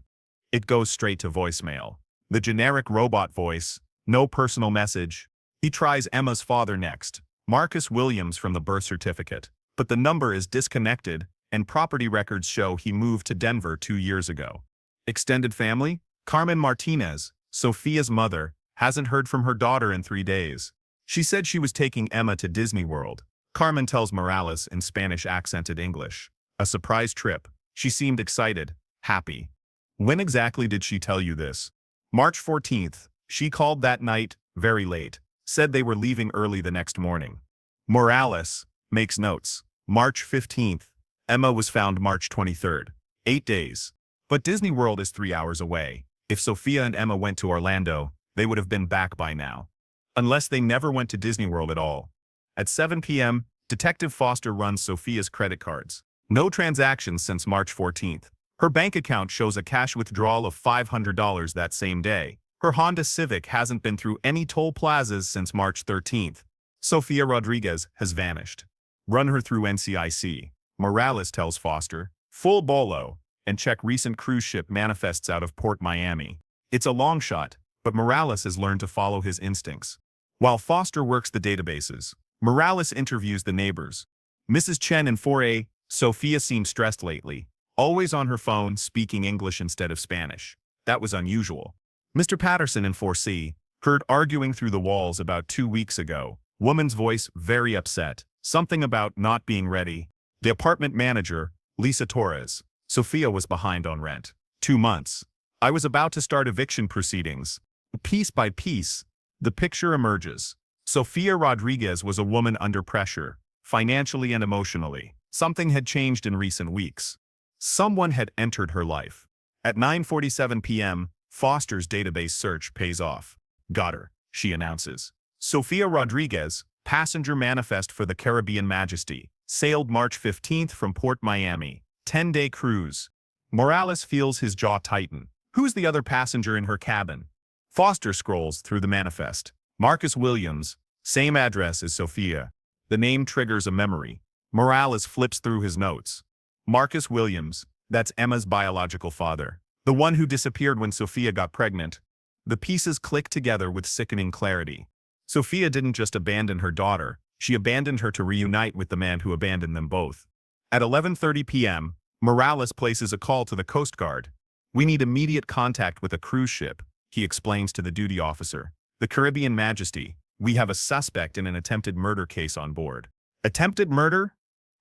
It goes straight to voicemail. The generic robot voice, no personal message. He tries Emma's father next, Marcus Williams from the birth certificate. But the number is disconnected, and property records show he moved to Denver 2 years ago. Extended family? Carmen Martinez, Sophia's mother, hasn't heard from her daughter in 3 days. She said she was taking Emma to Disney World. Carmen tells Morales in Spanish-accented English. A surprise trip. She seemed excited, happy. When exactly did she tell you this? March 14th. She called that night, very late. Said they were leaving early the next morning. Morales makes notes. March 15th. Emma was found March 23rd. 8 days. But Disney World is 3 hours away. If Sophia and Emma went to Orlando, they would have been back by now. Unless they never went to Disney World at all. At 7 p.m., Detective Foster runs Sophia's credit cards. No transactions since March 14th. Her bank account shows a cash withdrawal of $500 that same day. Her Honda Civic hasn't been through any toll plazas since March 13th. Sophia Rodriguez has vanished. Run her through NCIC. Morales tells Foster. Full bolo. And check recent cruise ship manifests out of Port Miami. It's a long shot, but Morales has learned to follow his instincts. While Foster works the databases, Morales interviews the neighbors. Mrs. Chen in 4A, Sophia seemed stressed lately, always on her phone speaking English instead of Spanish. That was unusual. Mr. Patterson in 4C, heard arguing through the walls about 2 weeks ago. Woman's voice very upset. Something about not being ready. The apartment manager, Lisa Torres. Sophia was behind on rent. 2 months. I was about to start eviction proceedings. Piece by piece, the picture emerges. Sophia Rodriguez was a woman under pressure, financially and emotionally. Something had changed in recent weeks. Someone had entered her life. At 9:47 p.m., Foster's database search pays off. Got her, she announces. Sophia Rodriguez, passenger manifest for the Caribbean Majesty, sailed March 15th from Port Miami. 10-day cruise. Morales feels his jaw tighten. Who's the other passenger in her cabin? Foster scrolls through the manifest. Marcus Williams, same address as Sophia. The name triggers a memory. Morales flips through his notes. Marcus Williams, that's Emma's biological father. The one who disappeared when Sophia got pregnant. The pieces click together with sickening clarity. Sophia didn't just abandon her daughter, she abandoned her to reunite with the man who abandoned them both. At 11:30 p.m., Morales places a call to the Coast Guard. We need immediate contact with a cruise ship, he explains to the duty officer. The Caribbean Majesty, we have a suspect in an attempted murder case on board. Attempted murder?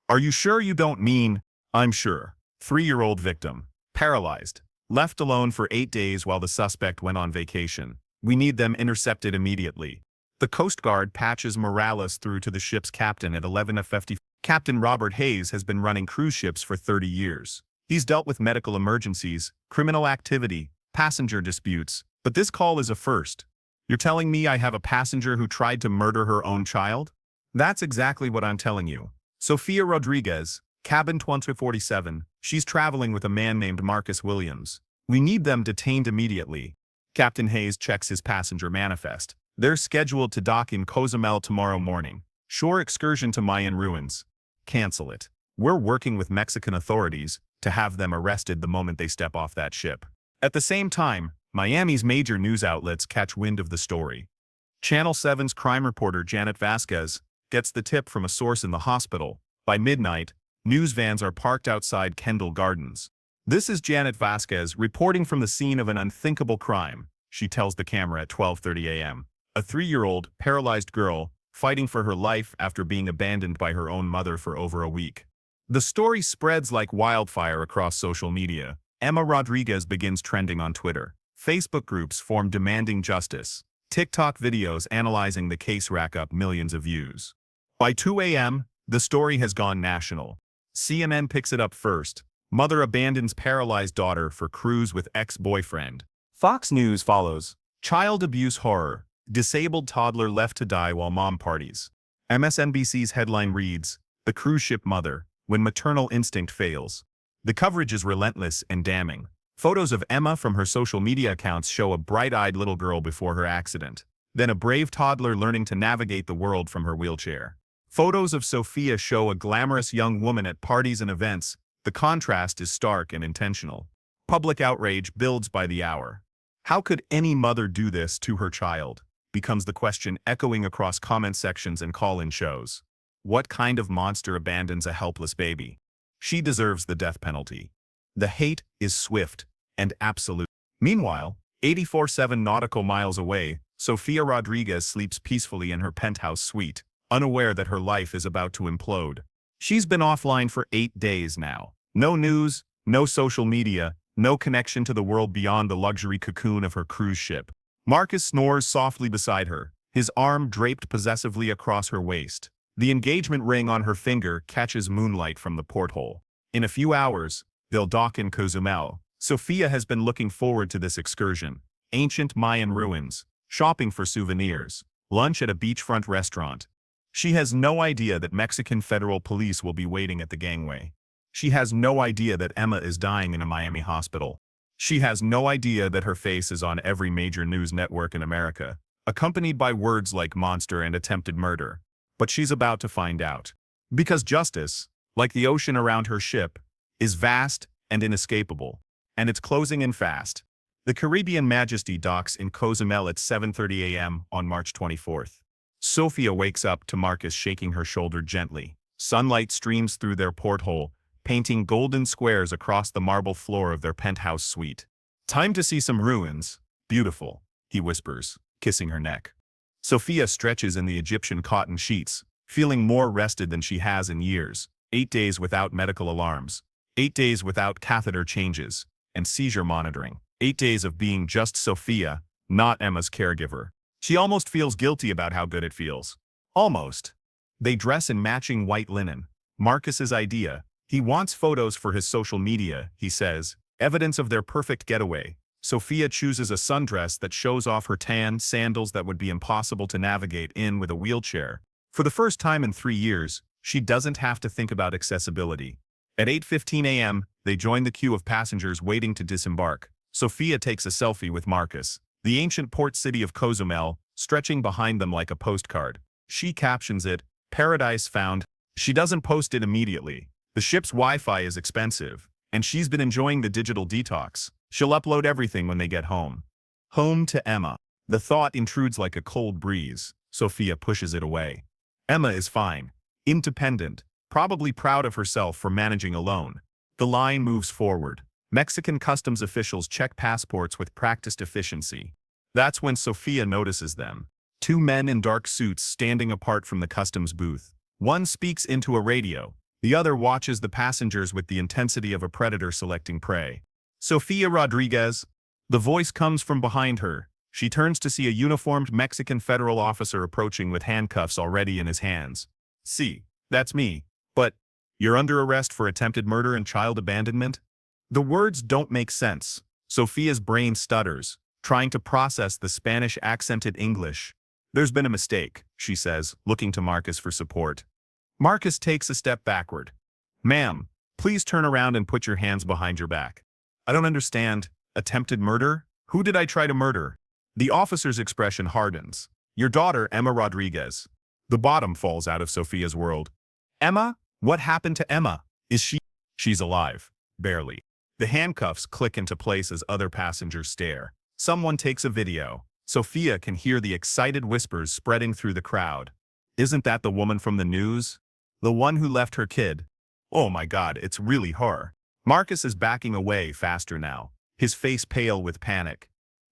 Are you sure you don't mean, I'm sure. 3-year-old victim. Paralyzed. Left alone for 8 days while the suspect went on vacation. We need them intercepted immediately. The Coast Guard patches Morales through to the ship's captain at 11:50. Captain Robert Hayes has been running cruise ships for 30 years. He's dealt with medical emergencies, criminal activity, passenger disputes, but this call is a first. You're telling me I have a passenger who tried to murder her own child? That's exactly what I'm telling you. Sophia Rodriguez, cabin 2047, she's traveling with a man named Marcus Williams. We need them detained immediately. Captain Hayes checks his passenger manifest. They're scheduled to dock in Cozumel tomorrow morning. Shore excursion to Mayan ruins. Cancel it. We're working with Mexican authorities to have them arrested the moment they step off that ship. At the same time, Miami's major news outlets catch wind of the story. Channel 7's crime reporter Janet Vasquez gets the tip from a source in the hospital. By midnight, news vans are parked outside Kendall Gardens. This is Janet Vasquez reporting from the scene of an unthinkable crime, she tells the camera at 12:30 a.m. A 3-year-old, paralyzed girl, fighting for her life after being abandoned by her own mother for over a week. The story spreads like wildfire across social media. Emma Rodriguez begins trending on Twitter. Facebook groups form demanding justice. TikTok videos analyzing the case rack up millions of views. By 2 a.m., the story has gone national. CNN picks it up first. Mother abandons paralyzed daughter for cruise with ex-boyfriend. Fox News follows. Child abuse horror. Disabled toddler left to die while mom parties. MSNBC's headline reads, "The cruise ship mother, when maternal instinct fails." The coverage is relentless and damning. Photos of Emma from her social media accounts show a bright-eyed little girl before her accident. Then a brave toddler learning to navigate the world from her wheelchair. Photos of Sophia show a glamorous young woman at parties and events. The contrast is stark and intentional. Public outrage builds by the hour. How could any mother do this to her child? Becomes the question echoing across comment sections and call-in shows. What kind of monster abandons a helpless baby? She deserves the death penalty. The hate is swift and absolute. Meanwhile, 84.7 nautical miles away, Sophia Rodriguez sleeps peacefully in her penthouse suite, unaware that her life is about to implode. She's been offline for 8 days now. No news, no social media, no connection to the world beyond the luxury cocoon of her cruise ship. Marcus snores softly beside her, his arm draped possessively across her waist. The engagement ring on her finger catches moonlight from the porthole. In a few hours, they'll dock in Cozumel. Sophia has been looking forward to this excursion. Ancient Mayan ruins, shopping for souvenirs, lunch at a beachfront restaurant. She has no idea that Mexican federal police will be waiting at the gangway. She has no idea that Emma is dying in a Miami hospital. She has no idea that her face is on every major news network in America, accompanied by words like monster and attempted murder. But she's about to find out. Because justice, like the ocean around her ship, is vast and inescapable, and it's closing in fast. The Caribbean Majesty docks in Cozumel at 7:30 a.m. on March 24th. Sophia wakes up to Marcus shaking her shoulder gently. Sunlight streams through their porthole, painting golden squares across the marble floor of their penthouse suite. "Time to see some ruins. Beautiful," he whispers, kissing her neck. Sophia stretches in the Egyptian cotton sheets, feeling more rested than she has in years. 8 days without medical alarms. 8 days without catheter changes and seizure monitoring. 8 days of being just Sophia, not Emma's caregiver. She almost feels guilty about how good it feels. Almost. They dress in matching white linen. Marcus's idea. He wants photos for his social media, he says, evidence of their perfect getaway. Sophia chooses a sundress that shows off her tan, sandals that would be impossible to navigate in with a wheelchair. For the first time in 3 years, she doesn't have to think about accessibility. At 8:15 a.m., they join the queue of passengers waiting to disembark. Sophia takes a selfie with Marcus, the ancient port city of Cozumel, stretching behind them like a postcard. She captions it, "Paradise found." She doesn't post it immediately. The ship's Wi-Fi is expensive, and she's been enjoying the digital detox. She'll upload everything when they get home. Home to Emma. The thought intrudes like a cold breeze. Sophia pushes it away. Emma is fine, independent, probably proud of herself for managing alone. The line moves forward. Mexican customs officials check passports with practiced efficiency. That's when Sophia notices them. 2 men in dark suits standing apart from the customs booth. One speaks into a radio. The other watches the passengers with the intensity of a predator selecting prey. Sophia Rodriguez. The voice comes from behind her. She turns to see a uniformed Mexican federal officer approaching with handcuffs already in his hands. See, that's me. But you're under arrest for attempted murder and child abandonment? The words don't make sense. Sophia's brain stutters, trying to process the Spanish-accented English. There's been a mistake, she says, looking to Marcus for support. Marcus takes a step backward. Ma'am, please turn around and put your hands behind your back. I don't understand. Attempted murder? Who did I try to murder? The officer's expression hardens. Your daughter, Emma Rodriguez. The bottom falls out of Sophia's world. Emma? What happened to Emma? Is she? She's alive. Barely. The handcuffs click into place as other passengers stare. Someone takes a video. Sophia can hear the excited whispers spreading through the crowd. Isn't that the woman from the news? The one who left her kid? Oh my God, it's really her. Marcus is backing away faster now, his face pale with panic.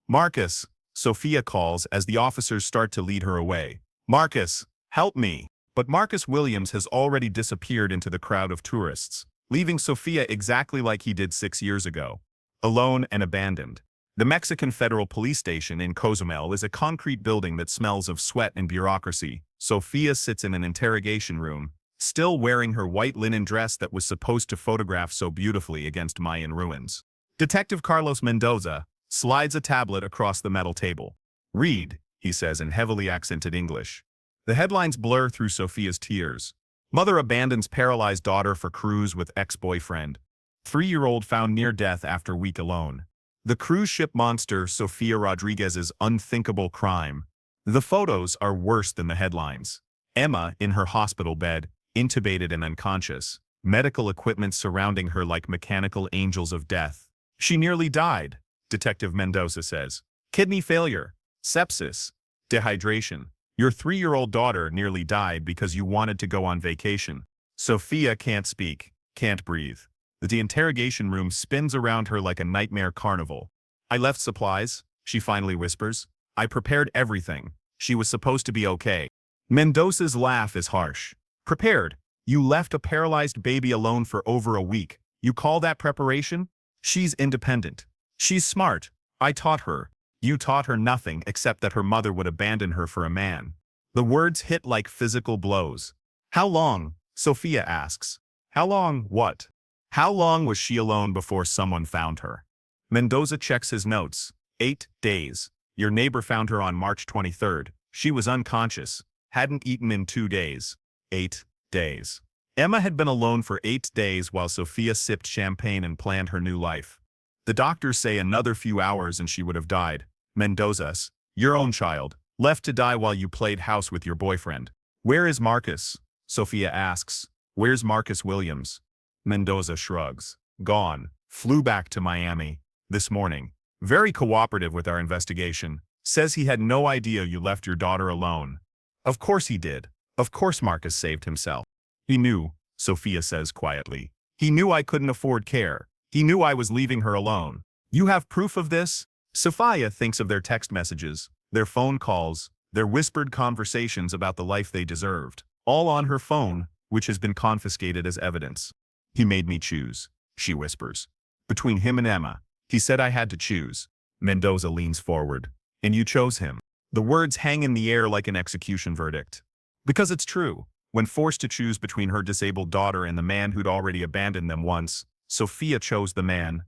Marcus, Sophia calls as the officers start to lead her away. Marcus, help me. But Marcus Williams has already disappeared into the crowd of tourists, leaving Sophia exactly like he did 6 years ago, alone and abandoned. The Mexican Federal Police Station in Cozumel is a concrete building that smells of sweat and bureaucracy. Sophia sits in an interrogation room, still wearing her white linen dress that was supposed to photograph so beautifully against Mayan ruins. Detective Carlos Mendoza slides a tablet across the metal table. Read, he says in heavily accented English. The headlines blur through Sophia's tears. Mother abandons paralyzed daughter for cruise with ex-boyfriend. 3-year-old found near death after week alone. The cruise ship monster Sophia Rodriguez's unthinkable crime. The photos are worse than the headlines. Emma in her hospital bed, intubated and unconscious. Medical equipment surrounding her like mechanical angels of death. She nearly died, Detective Mendoza says. Kidney failure, sepsis, dehydration. Your 3-year-old daughter nearly died because you wanted to go on vacation. Sophia can't speak, can't breathe. The interrogation room spins around her like a nightmare carnival. I left supplies, she finally whispers. I prepared everything. She was supposed to be okay. Mendoza's laugh is harsh. Prepared? You left a paralyzed baby alone for over a week. You call that preparation? She's independent. She's smart. I taught her. You taught her nothing except that her mother would abandon her for a man. The words hit like physical blows. How long? Sophia asks. How long what? How long was she alone before someone found her? Mendoza checks his notes. 8 days. Your neighbor found her on March 23rd. She was unconscious. Hadn't eaten in 2 days. 8 days. Emma had been alone for 8 days while Sophia sipped champagne and planned her new life. The doctors say another few hours and she would have died. Mendoza's, your own child, left to die while you played house with your boyfriend. Where is Marcus? Sophia asks. Where's Marcus Williams? Mendoza shrugs. Gone. Flew back to Miami this morning. Very cooperative with our investigation. Says he had no idea you left your daughter alone. Of course he did. Of course Marcus saved himself. He knew, Sophia says quietly. He knew I couldn't afford care. He knew I was leaving her alone. You have proof of this? Sophia thinks of their text messages, their phone calls, their whispered conversations about the life they deserved. All on her phone, which has been confiscated as evidence. He made me choose, she whispers. Between him and Emma, he said I had to choose. Mendoza leans forward. And you chose him. The words hang in the air like an execution verdict. Because it's true. When forced to choose between her disabled daughter and the man who'd already abandoned them once, Sophia chose the man.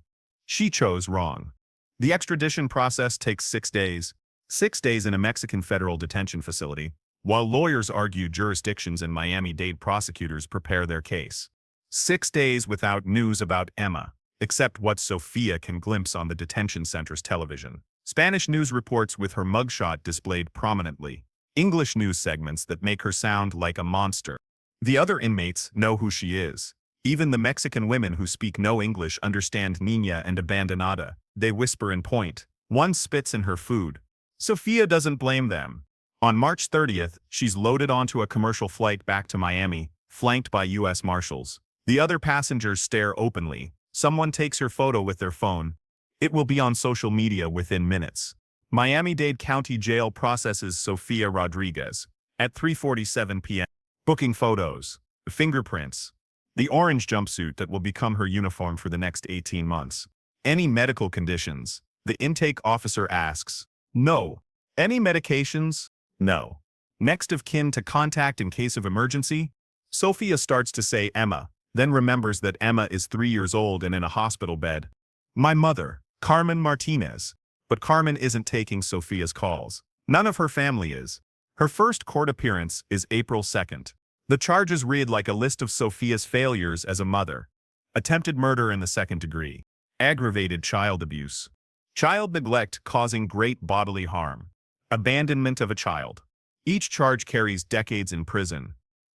She chose wrong. The extradition process takes 6 days. 6 days in a Mexican federal detention facility, while lawyers argue jurisdictions in Miami-Dade prosecutors prepare their case. 6 days without news about Emma, except what Sophia can glimpse on the detention center's television. Spanish news reports with her mugshot displayed prominently. English news segments that make her sound like a monster. The other inmates know who she is. Even the Mexican women who speak no English understand Niña and Abandonada. They whisper and point. One spits in her food. Sophia doesn't blame them. On March 30th, she's loaded onto a commercial flight back to Miami, flanked by U.S. Marshals. The other passengers stare openly. Someone takes her photo with their phone. It will be on social media within minutes. Miami-Dade County Jail processes Sophia Rodriguez. At 3:47 p.m., booking photos, fingerprints, the orange jumpsuit that will become her uniform for the next 18 months. Any medical conditions? The intake officer asks. No. Any medications? No. Next of kin to contact in case of emergency? Sophia starts to say Emma, then remembers that Emma is 3 years old and in a hospital bed. My mother, Carmen Martinez. But Carmen isn't taking Sophia's calls. None of her family is. Her first court appearance is April 2nd. The charges read like a list of Sophia's failures as a mother. Attempted murder in the second degree. Aggravated child abuse. Child neglect causing great bodily harm. Abandonment of a child. Each charge carries decades in prison.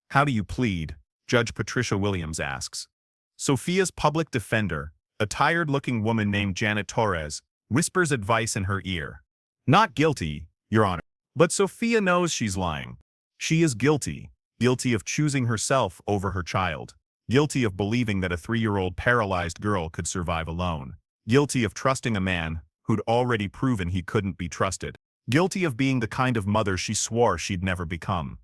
How do you plead? Judge Patricia Williams asks. Sophia's public defender, a tired-looking woman named Janet Torres, whispers advice in her ear. Not guilty, Your Honor. But Sophia knows she's lying. She is guilty. Guilty of choosing herself over her child. Guilty of believing that a 3-year-old paralyzed girl could survive alone. Guilty of trusting a man who'd already proven he couldn't be trusted. Guilty of being the kind of mother she swore she'd never become.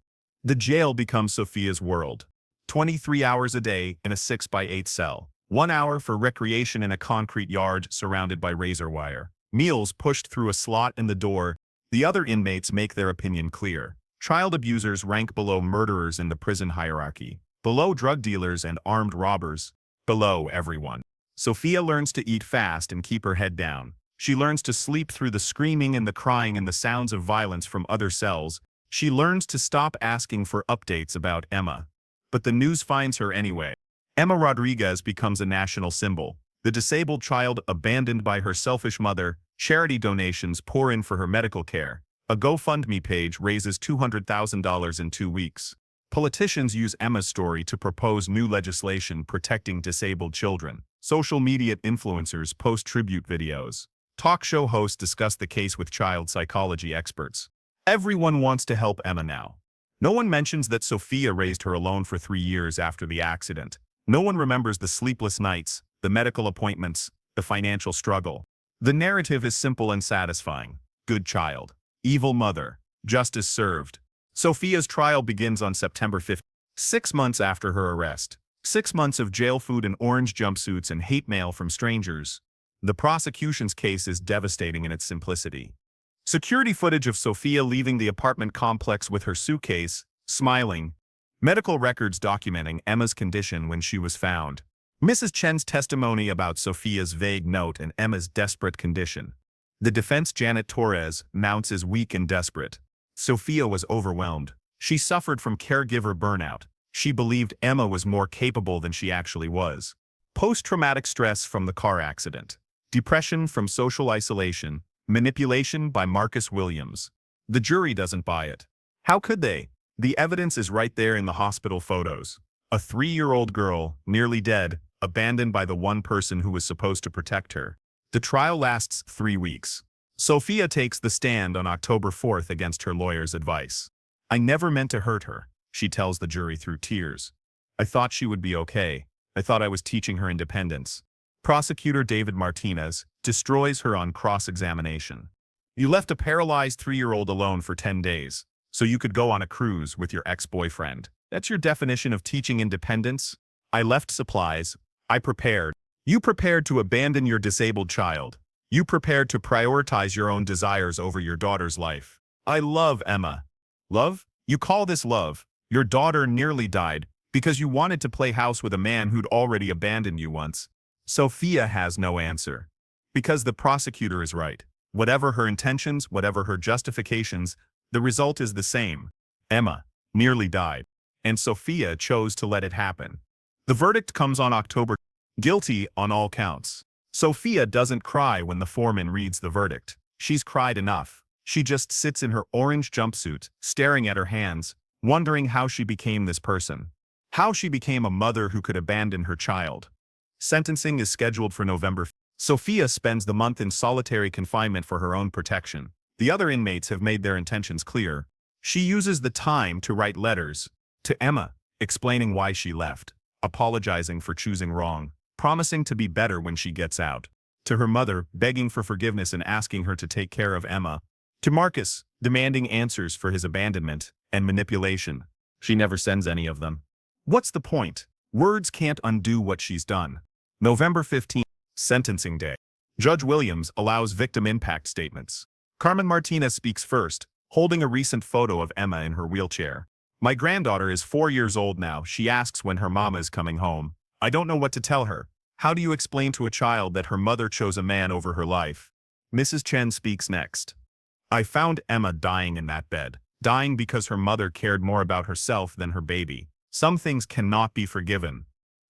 The jail becomes Sophia's world. 23 hours a day in a 6x8 cell. 1 hour for recreation in a concrete yard surrounded by razor wire. Meals pushed through a slot in the door. The other inmates make their opinion clear. Child abusers rank below murderers in the prison hierarchy. Below drug dealers and armed robbers. Below everyone. Sophia learns to eat fast and keep her head down. She learns to sleep through the screaming and the crying and the sounds of violence from other cells. She learns to stop asking for updates about Emma. But the news finds her anyway. Emma Rodriguez becomes a national symbol. The disabled child abandoned by her selfish mother. Charity donations pour in for her medical care. A GoFundMe page raises $200,000 in 2 weeks. Politicians use Emma's story to propose new legislation protecting disabled children. Social media influencers post tribute videos. Talk show hosts discuss the case with child psychology experts. Everyone wants to help Emma now. No one mentions that Sophia raised her alone for 3 years after the accident. No one remembers the sleepless nights, the medical appointments, the financial struggle. The narrative is simple and satisfying. Good child. Evil mother. Justice served. Sophia's trial begins on September 5th, 6 months after her arrest. 6 months of jail food and orange jumpsuits and hate mail from strangers. The prosecution's case is devastating in its simplicity. Security footage of Sophia leaving the apartment complex with her suitcase, smiling. Medical records documenting Emma's condition when she was found. Mrs. Chen's testimony about Sophia's vague note and Emma's desperate condition. The defense Janet Torres mounts as weak and desperate. Sophia was overwhelmed. She suffered from caregiver burnout. She believed Emma was more capable than she actually was. Post-traumatic stress from the car accident. Depression from social isolation. Manipulation by Marcus Williams. The jury doesn't buy it. How could they? The evidence is right there in the hospital photos. A 3-year-old girl, nearly dead, abandoned by the one person who was supposed to protect her. The trial lasts 3 weeks. Sophia takes the stand on October 4th against her lawyer's advice. I never meant to hurt her, she tells the jury through tears. I thought she would be okay. I thought I was teaching her independence. Prosecutor David Martinez destroys her on cross-examination. You left a paralyzed 3-year-old alone for 10 days, so you could go on a cruise with your ex-boyfriend. That's your definition of teaching independence? I left supplies. I prepared. You prepared to abandon your disabled child. You prepared to prioritize your own desires over your daughter's life. I love Emma. Love? You call this love? Your daughter nearly died because you wanted to play house with a man who'd already abandoned you once. Sophia has no answer. Because the prosecutor is right. Whatever her intentions, whatever her justifications, the result is the same. Emma nearly died. And Sophia chose to let it happen. The verdict comes on October. Guilty on all counts. Sophia doesn't cry when the foreman reads the verdict. She's cried enough. She just sits in her orange jumpsuit, staring at her hands, wondering how she became this person. How she became a mother who could abandon her child. Sentencing is scheduled for November. Sophia spends the month in solitary confinement for her own protection. The other inmates have made their intentions clear. She uses the time to write letters to Emma, explaining why she left, apologizing for choosing wrong, promising to be better when she gets out. To her mother, begging for forgiveness and asking her to take care of Emma. To Marcus, demanding answers for his abandonment and manipulation. She never sends any of them. What's the point? Words can't undo what she's done. November 15th, sentencing day. Judge Williams allows victim impact statements. Carmen Martinez speaks first, holding a recent photo of Emma in her wheelchair. My granddaughter is 4 years old now. She asks when her mama is coming home. I don't know what to tell her. How do you explain to a child that her mother chose a man over her life? Mrs. Chen speaks next. I found Emma dying in that bed, dying because her mother cared more about herself than her baby. Some things cannot be forgiven.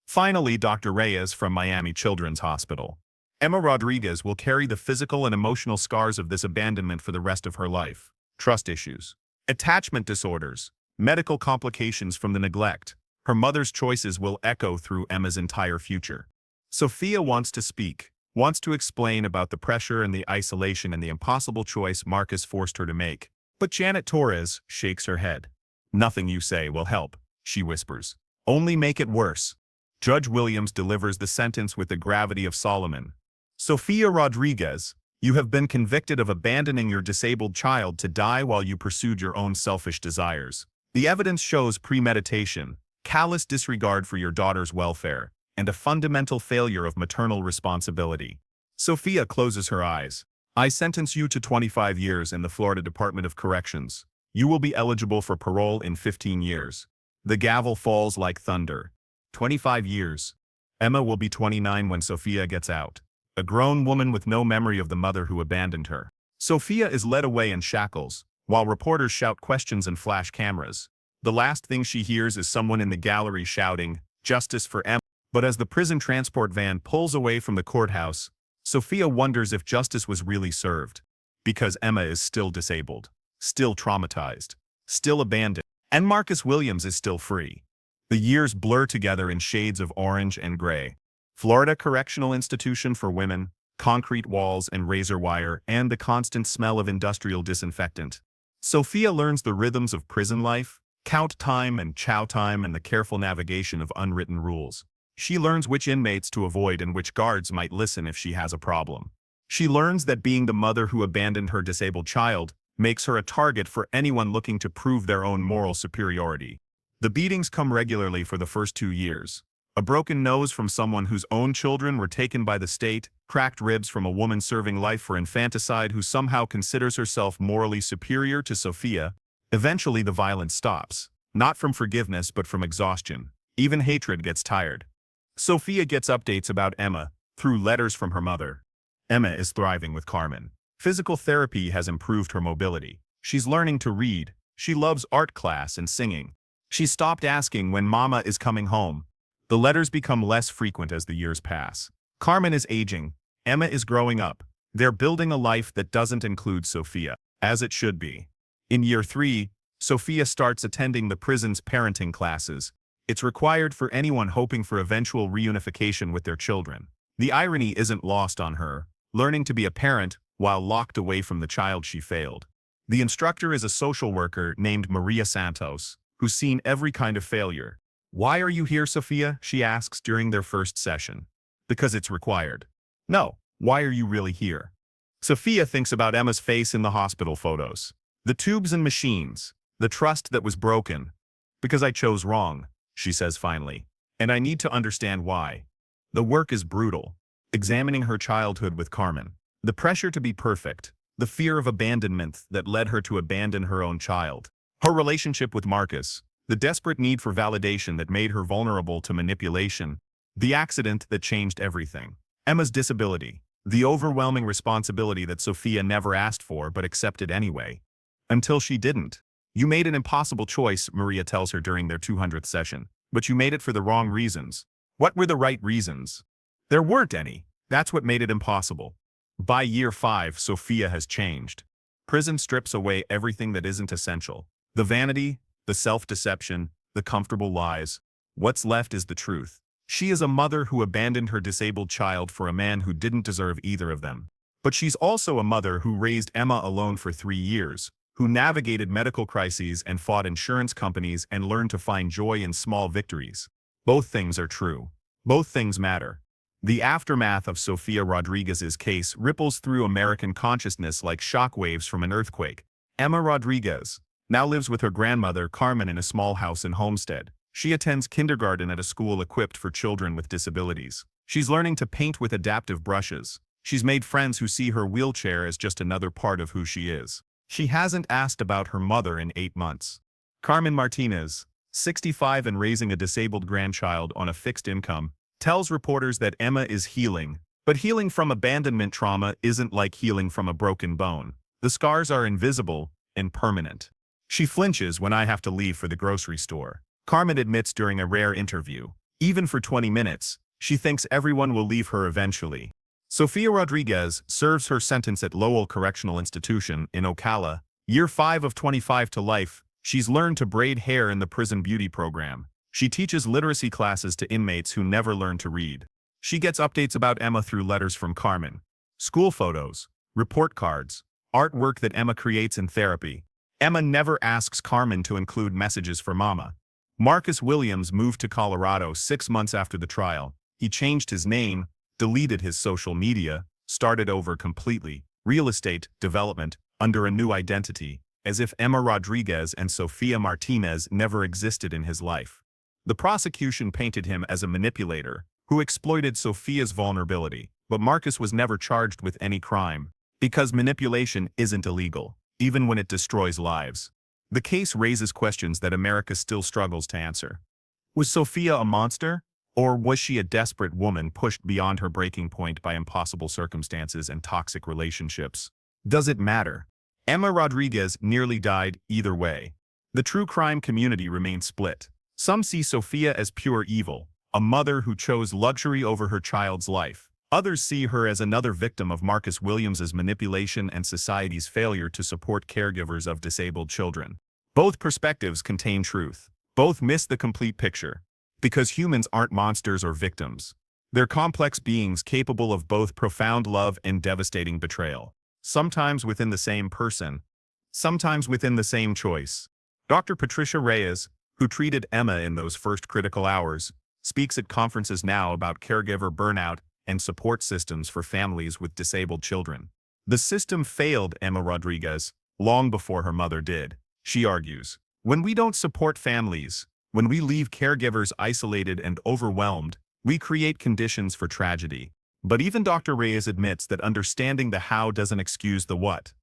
Finally, Dr. Reyes from Miami Children's Hospital. Emma Rodriguez will carry the physical and emotional scars of this abandonment for the rest of her life. Trust issues, attachment disorders, medical complications from the neglect. Her mother's choices will echo through Emma's entire future. Sophia wants to speak, wants to explain about the pressure and the isolation and the impossible choice Marcus forced her to make. But Janet Torres shakes her head. Nothing you say will help, she whispers. Only make it worse. Judge Williams delivers the sentence with the gravity of Solomon. Sophia Rodriguez, you have been convicted of abandoning your disabled child to die while you pursued your own selfish desires. The evidence shows premeditation, callous disregard for your daughter's welfare, and a fundamental failure of maternal responsibility. Sophia closes her eyes. I sentence you to 25 years in the Florida Department of Corrections. You will be eligible for parole in 15 years. The gavel falls like thunder. 25 years. Emma will be 29 when Sophia gets out. A grown woman with no memory of the mother who abandoned her. Sophia is led away in shackles, while reporters shout questions and flash cameras. The last thing she hears is someone in the gallery shouting, "Justice for Emma." But as the prison transport van pulls away from the courthouse, Sophia wonders if justice was really served. Because Emma is still disabled, still traumatized, still abandoned, and Marcus Williams is still free. The years blur together in shades of orange and gray. Florida Correctional Institution for Women, concrete walls and razor wire, and the constant smell of industrial disinfectant. Sophia learns the rhythms of prison life, count time and chow time, and the careful navigation of unwritten rules. She learns which inmates to avoid and which guards might listen if she has a problem. She learns that being the mother who abandoned her disabled child makes her a target for anyone looking to prove their own moral superiority. The beatings come regularly for the first 2 years. A broken nose from someone whose own children were taken by the state, cracked ribs from a woman serving life for infanticide who somehow considers herself morally superior to Sophia. Eventually the violence stops, not from forgiveness but from exhaustion. Even hatred gets tired. Sophia gets updates about Emma through letters from her mother. Emma is thriving with Carmen. Physical therapy has improved her mobility. She's learning to read. She loves art class and singing. She stopped asking when Mama is coming home. The letters become less frequent as the years pass. Carmen is aging. Emma is growing up. They're building a life that doesn't include Sophia, as it should be. In year 3, Sophia starts attending the prison's parenting classes. It's required for anyone hoping for eventual reunification with their children. The irony isn't lost on her, learning to be a parent while locked away from the child she failed. The instructor is a social worker named Maria Santos, who's seen every kind of failure. Why are you here, Sophia? She asks during their first session. Because it's required. No, why are you really here? Sophia thinks about Emma's face in the hospital photos. The tubes and machines, the trust that was broken. Because I chose wrong, she says finally. And I need to understand why. The work is brutal. Examining her childhood with Carmen. The pressure to be perfect. The fear of abandonment that led her to abandon her own child. Her relationship with Marcus. The desperate need for validation that made her vulnerable to manipulation. The accident that changed everything. Emma's disability. The overwhelming responsibility that Sophia never asked for but accepted anyway. Until she didn't. You made an impossible choice, Maria tells her during their 200th session. But you made it for the wrong reasons. What were the right reasons? There weren't any. That's what made it impossible. By year 5, Sophia has changed. Prison strips away everything that isn't essential. The vanity, the self-deception, the comfortable lies. What's left is the truth. She is a mother who abandoned her disabled child for a man who didn't deserve either of them. But she's also a mother who raised Emma alone for 3 years, who navigated medical crises and fought insurance companies and learned to find joy in small victories. Both things are true. Both things matter. The aftermath of Sophia Rodriguez's case ripples through American consciousness like shockwaves from an earthquake. Emma Rodriguez, now lives with her grandmother, Carmen, in a small house in Homestead. She attends kindergarten at a school equipped for children with disabilities. She's learning to paint with adaptive brushes. She's made friends who see her wheelchair as just another part of who she is. She hasn't asked about her mother in 8 months. Carmen Martinez, 65 and raising a disabled grandchild on a fixed income, tells reporters that Emma is healing. But healing from abandonment trauma isn't like healing from a broken bone. The scars are invisible and permanent. She flinches when I have to leave for the grocery store. Carmen admits during a rare interview, even for 20 minutes, she thinks everyone will leave her eventually. Sophia Rodriguez serves her sentence at Lowell Correctional Institution in Ocala, year 5 of 25 to life. She's learned to braid hair in the prison beauty program. She teaches literacy classes to inmates who never learn to read. She gets updates about Emma through letters from Carmen, school photos, report cards, artwork that Emma creates in therapy. Emma never asks Carmen to include messages for Mama. Marcus Williams moved to Colorado 6 months after the trial. He changed his name, deleted his social media, started over completely, real estate development, under a new identity, as if Emma Rodriguez and Sophia Martinez never existed in his life. The prosecution painted him as a manipulator who exploited Sophia's vulnerability, but Marcus was never charged with any crime, because manipulation isn't illegal, even when it destroys lives. The case raises questions that America still struggles to answer. Was Sophia a monster? Or was she a desperate woman pushed beyond her breaking point by impossible circumstances and toxic relationships? Does it matter? Emma Rodriguez nearly died either way. The true crime community remains split. Some see Sophia as pure evil, a mother who chose luxury over her child's life. Others see her as another victim of Marcus Williams's manipulation and society's failure to support caregivers of disabled children. Both perspectives contain truth. Both miss the complete picture. Because humans aren't monsters or victims. They're complex beings capable of both profound love and devastating betrayal. Sometimes within the same person. Sometimes within the same choice. Dr. Patricia Reyes, who treated Emma in those first critical hours, speaks at conferences now about caregiver burnout and support systems for families with disabled children. The system failed Emma Rodriguez long before her mother did, she argues. When we don't support families, when we leave caregivers isolated and overwhelmed, we create conditions for tragedy. But even Dr. Reyes admits that understanding the how doesn't excuse the what.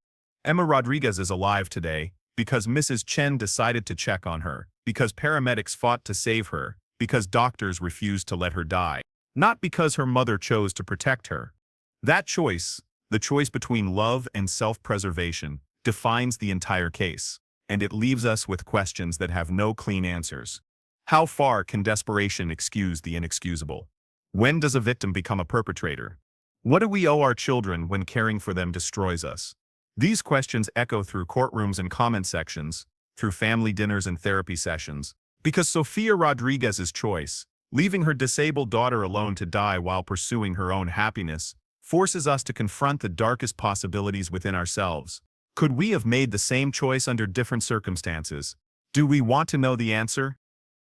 Emma Rodriguez is alive today because Mrs. Chen decided to check on her, because paramedics fought to save her, because doctors refused to let her die. Not because her mother chose to protect her. That choice, the choice between love and self-preservation, defines the entire case. And it leaves us with questions that have no clean answers. How far can desperation excuse the inexcusable? When does a victim become a perpetrator? What do we owe our children when caring for them destroys us? These questions echo through courtrooms and comment sections, through family dinners and therapy sessions, because Sophia Rodriguez's choice, leaving her disabled daughter alone to die while pursuing her own happiness, forces us to confront the darkest possibilities within ourselves. Could we have made the same choice under different circumstances? Do we want to know the answer?